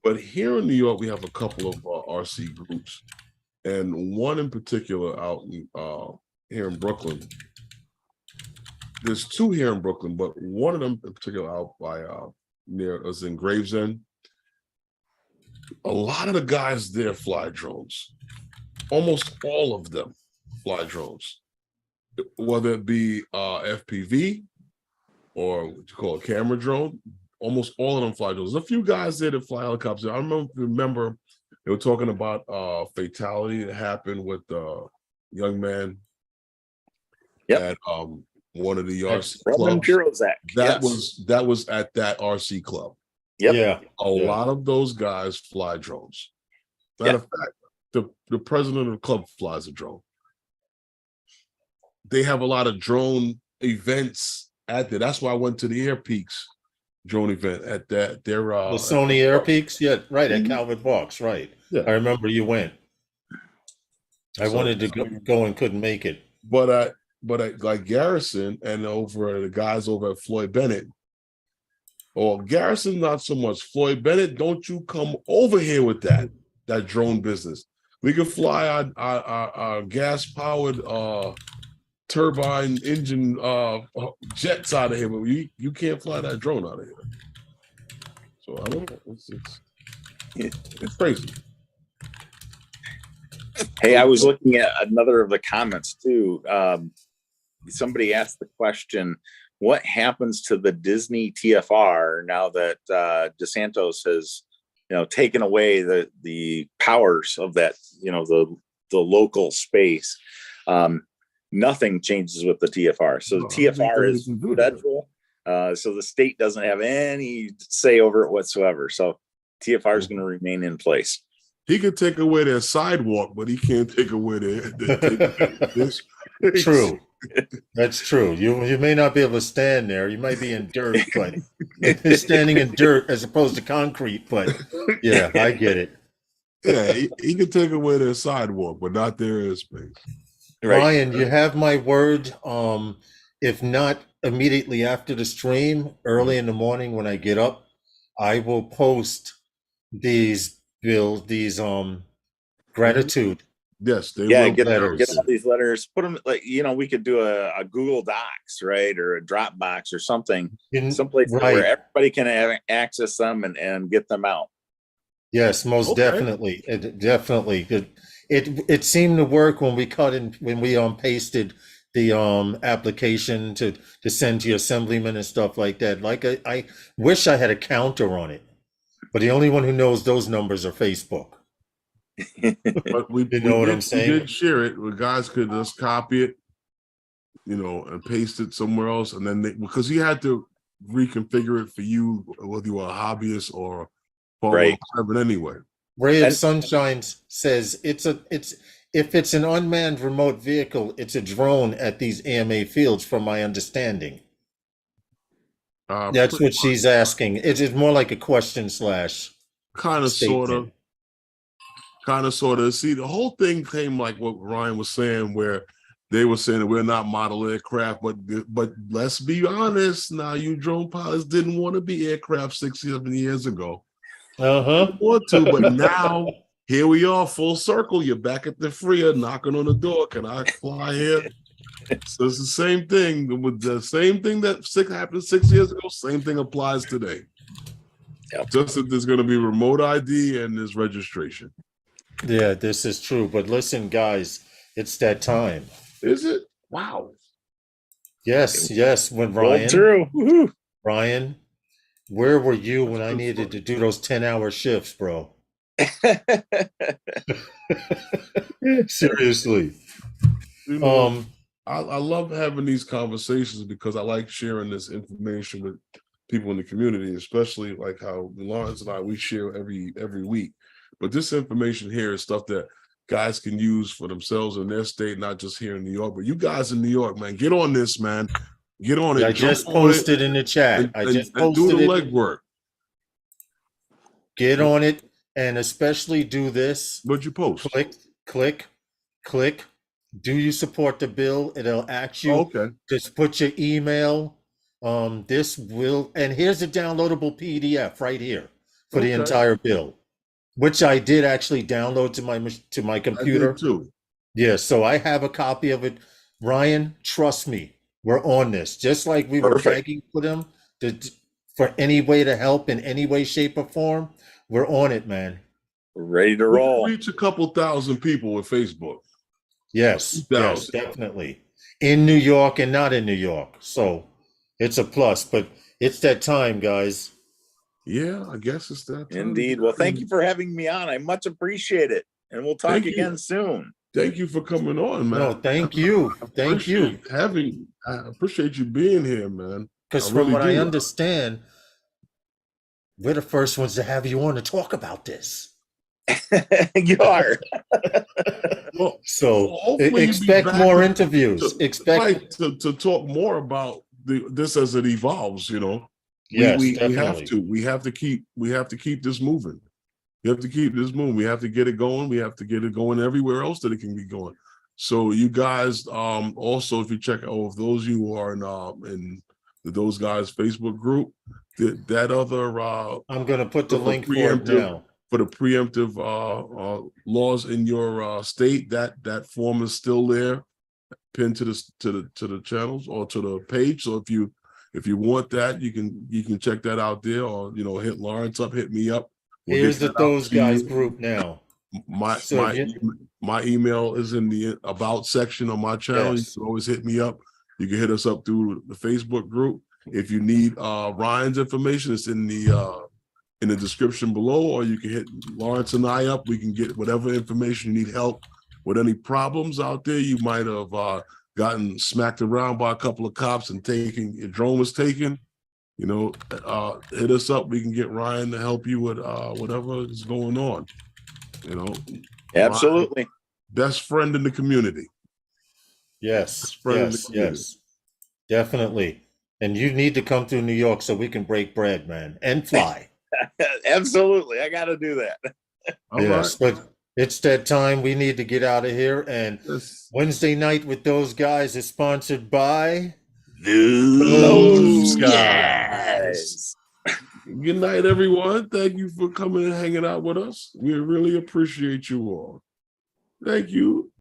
But here in New York, we have a couple of RC groups, and one in particular out here in Brooklyn. There's two here in Brooklyn, but one of them in particular out by near us in Gravesend. A lot of the guys there fly drones. Almost all of them fly drones, whether it be FPV or what you call a camera drone. Almost all of them fly drones. There's a few guys there that fly helicopters. I remember they were talking about fatality that happened with a young man at one of the RC clubs. That was at that RC club. A lot of those guys fly drones. Matter of fact, the president of the club flies a drone. They have a lot of drone events at there. That's why I went to the Air Peaks drone event at that. The Sony Air Peaks, at Calvert Vaux, right? Yeah. I remember you went. I wanted to go and couldn't make it. But like Garrison and the guys over at Floyd Bennett, or Garrison not so much. Floyd Bennett, don't you come over here with that drone business. We can fly our gas-powered turbine engine jets out of here, but you can't fly that drone out of here. So I don't know. It's crazy. Hey, I was looking at another of the comments too. Somebody asked the question, what happens to the Disney TFR now that DeSantis has taken away the powers of that, the local space? Nothing changes with the TFR. So the TFR is federal. So the state doesn't have any say over it whatsoever. So TFR is going to remain in place. He could take away their sidewalk, but he can't take away this. True. That's true. You may not be able to stand there. You might be in dirt, but standing in dirt as opposed to concrete. But yeah, I get it. Yeah, he can take away their sidewalk, but not their airspace. Right. Ryan, you have my word. If not immediately after the stream, early in the morning when I get up, I will post these gratitude Yes, they Yeah, will. get letters. all these letters, put them like, we could do a Google Docs, right, or a Dropbox or something, someplace where Right. everybody can access them and get them out. Yes, most Okay. definitely. Definitely. It seemed to work when we pasted the application to send to your assemblyman and stuff like that. Like I wish I had a counter on it, but the only one who knows those numbers are Facebook. But we what I'm saying? We did share it where guys could just copy it, and paste it somewhere else, and then because you had to reconfigure it for you, whether you were a hobbyist or Right. anyway. Ray of Sunshine says if it's an unmanned remote vehicle, it's a drone at these AMA fields, from my understanding. That's what she's asking. It's more like a question / kind of sort of. See, the whole thing came like what Ryan was saying, where they were saying that we're not model aircraft, but let's be honest. Now, you drone pilots didn't want to be aircraft 6-7 years ago. Want to, but now here we are, full circle. You're back at the Freer, knocking on the door. Can I fly here? So it's the same thing. With the same thing that happened 6 years ago, same thing applies today. Yep. Just that there's going to be remote ID and there's registration. Yeah, this is true. But listen, guys, it's that time. Is it? Wow. Yes. When Ryan, where were you when I needed to do those 10-hour shifts, bro? Seriously. I love having these conversations because I like sharing this information with people in the community, especially like how Lawrence and I, we share every week. But this information here is stuff that guys can use for themselves in their state, not just here in New York. But you guys in New York, man, get on this, man. Get on it. I just posted in the chat. I just posted do the legwork. Get on it, and especially do this. What'd you post? Click. Do you support the bill? It'll ask you. Okay. Just put your email. This will, and here's a downloadable PDF right here for the entire bill, which I did actually download to my computer. I did too. Yeah, so I have a copy of it. Ryan, trust me, we're on this. Just like we were begging for them for any way to help in any way, shape, or form, we're on it, man. We're ready to roll. Reach a couple thousand people with Facebook. Yes, definitely. In New York and not in New York. So it's a plus, but it's that time, guys. Yeah, I guess it's that time. Indeed. Well, thank you for having me on. I much appreciate it. And we'll talk again soon. Thank you for coming on, man. No, thank you. Thank you. I appreciate you being here, man. Because from what I understand, we're the first ones to have you on to talk about this. You are. Well, so expect more interviews. Expect to talk more about this as it evolves. Yes, we have to keep this moving. We have to keep this moving. We have to get it going. We have to get it going everywhere else that it can be going. So you guys, also, if you check out, if those of you who are in those guys Facebook group, that other I'm going to put the link for it now. For the preemptive laws in your state, that form is still there, pinned to the channels or to the page. So if you want that, you can check that out there, or hit Lawrence up, hit me up. Here's those guys group now. My email is in the about section on my channel. Yes. You can always hit me up. You can hit us up through the Facebook group. If you need Ryan's information, it's in the description below, or you can hit Lawrence and I up. We can get whatever information you need help with, any problems out there. You might have gotten smacked around by a couple of cops and your drone was taken. Hit us up. We can get Ryan to help you with whatever is going on. Absolutely. Best friend in the community. Yes, definitely. And you need to come through New York so we can break bread, man, and fly. Absolutely. I got to do that. All Yes, right. but it's that time. We need to get out of here. And Yes. Wednesday night with those guys is sponsored by Those Guys. Good night, everyone. Thank you for coming and hanging out with us. We really appreciate you all. Thank you.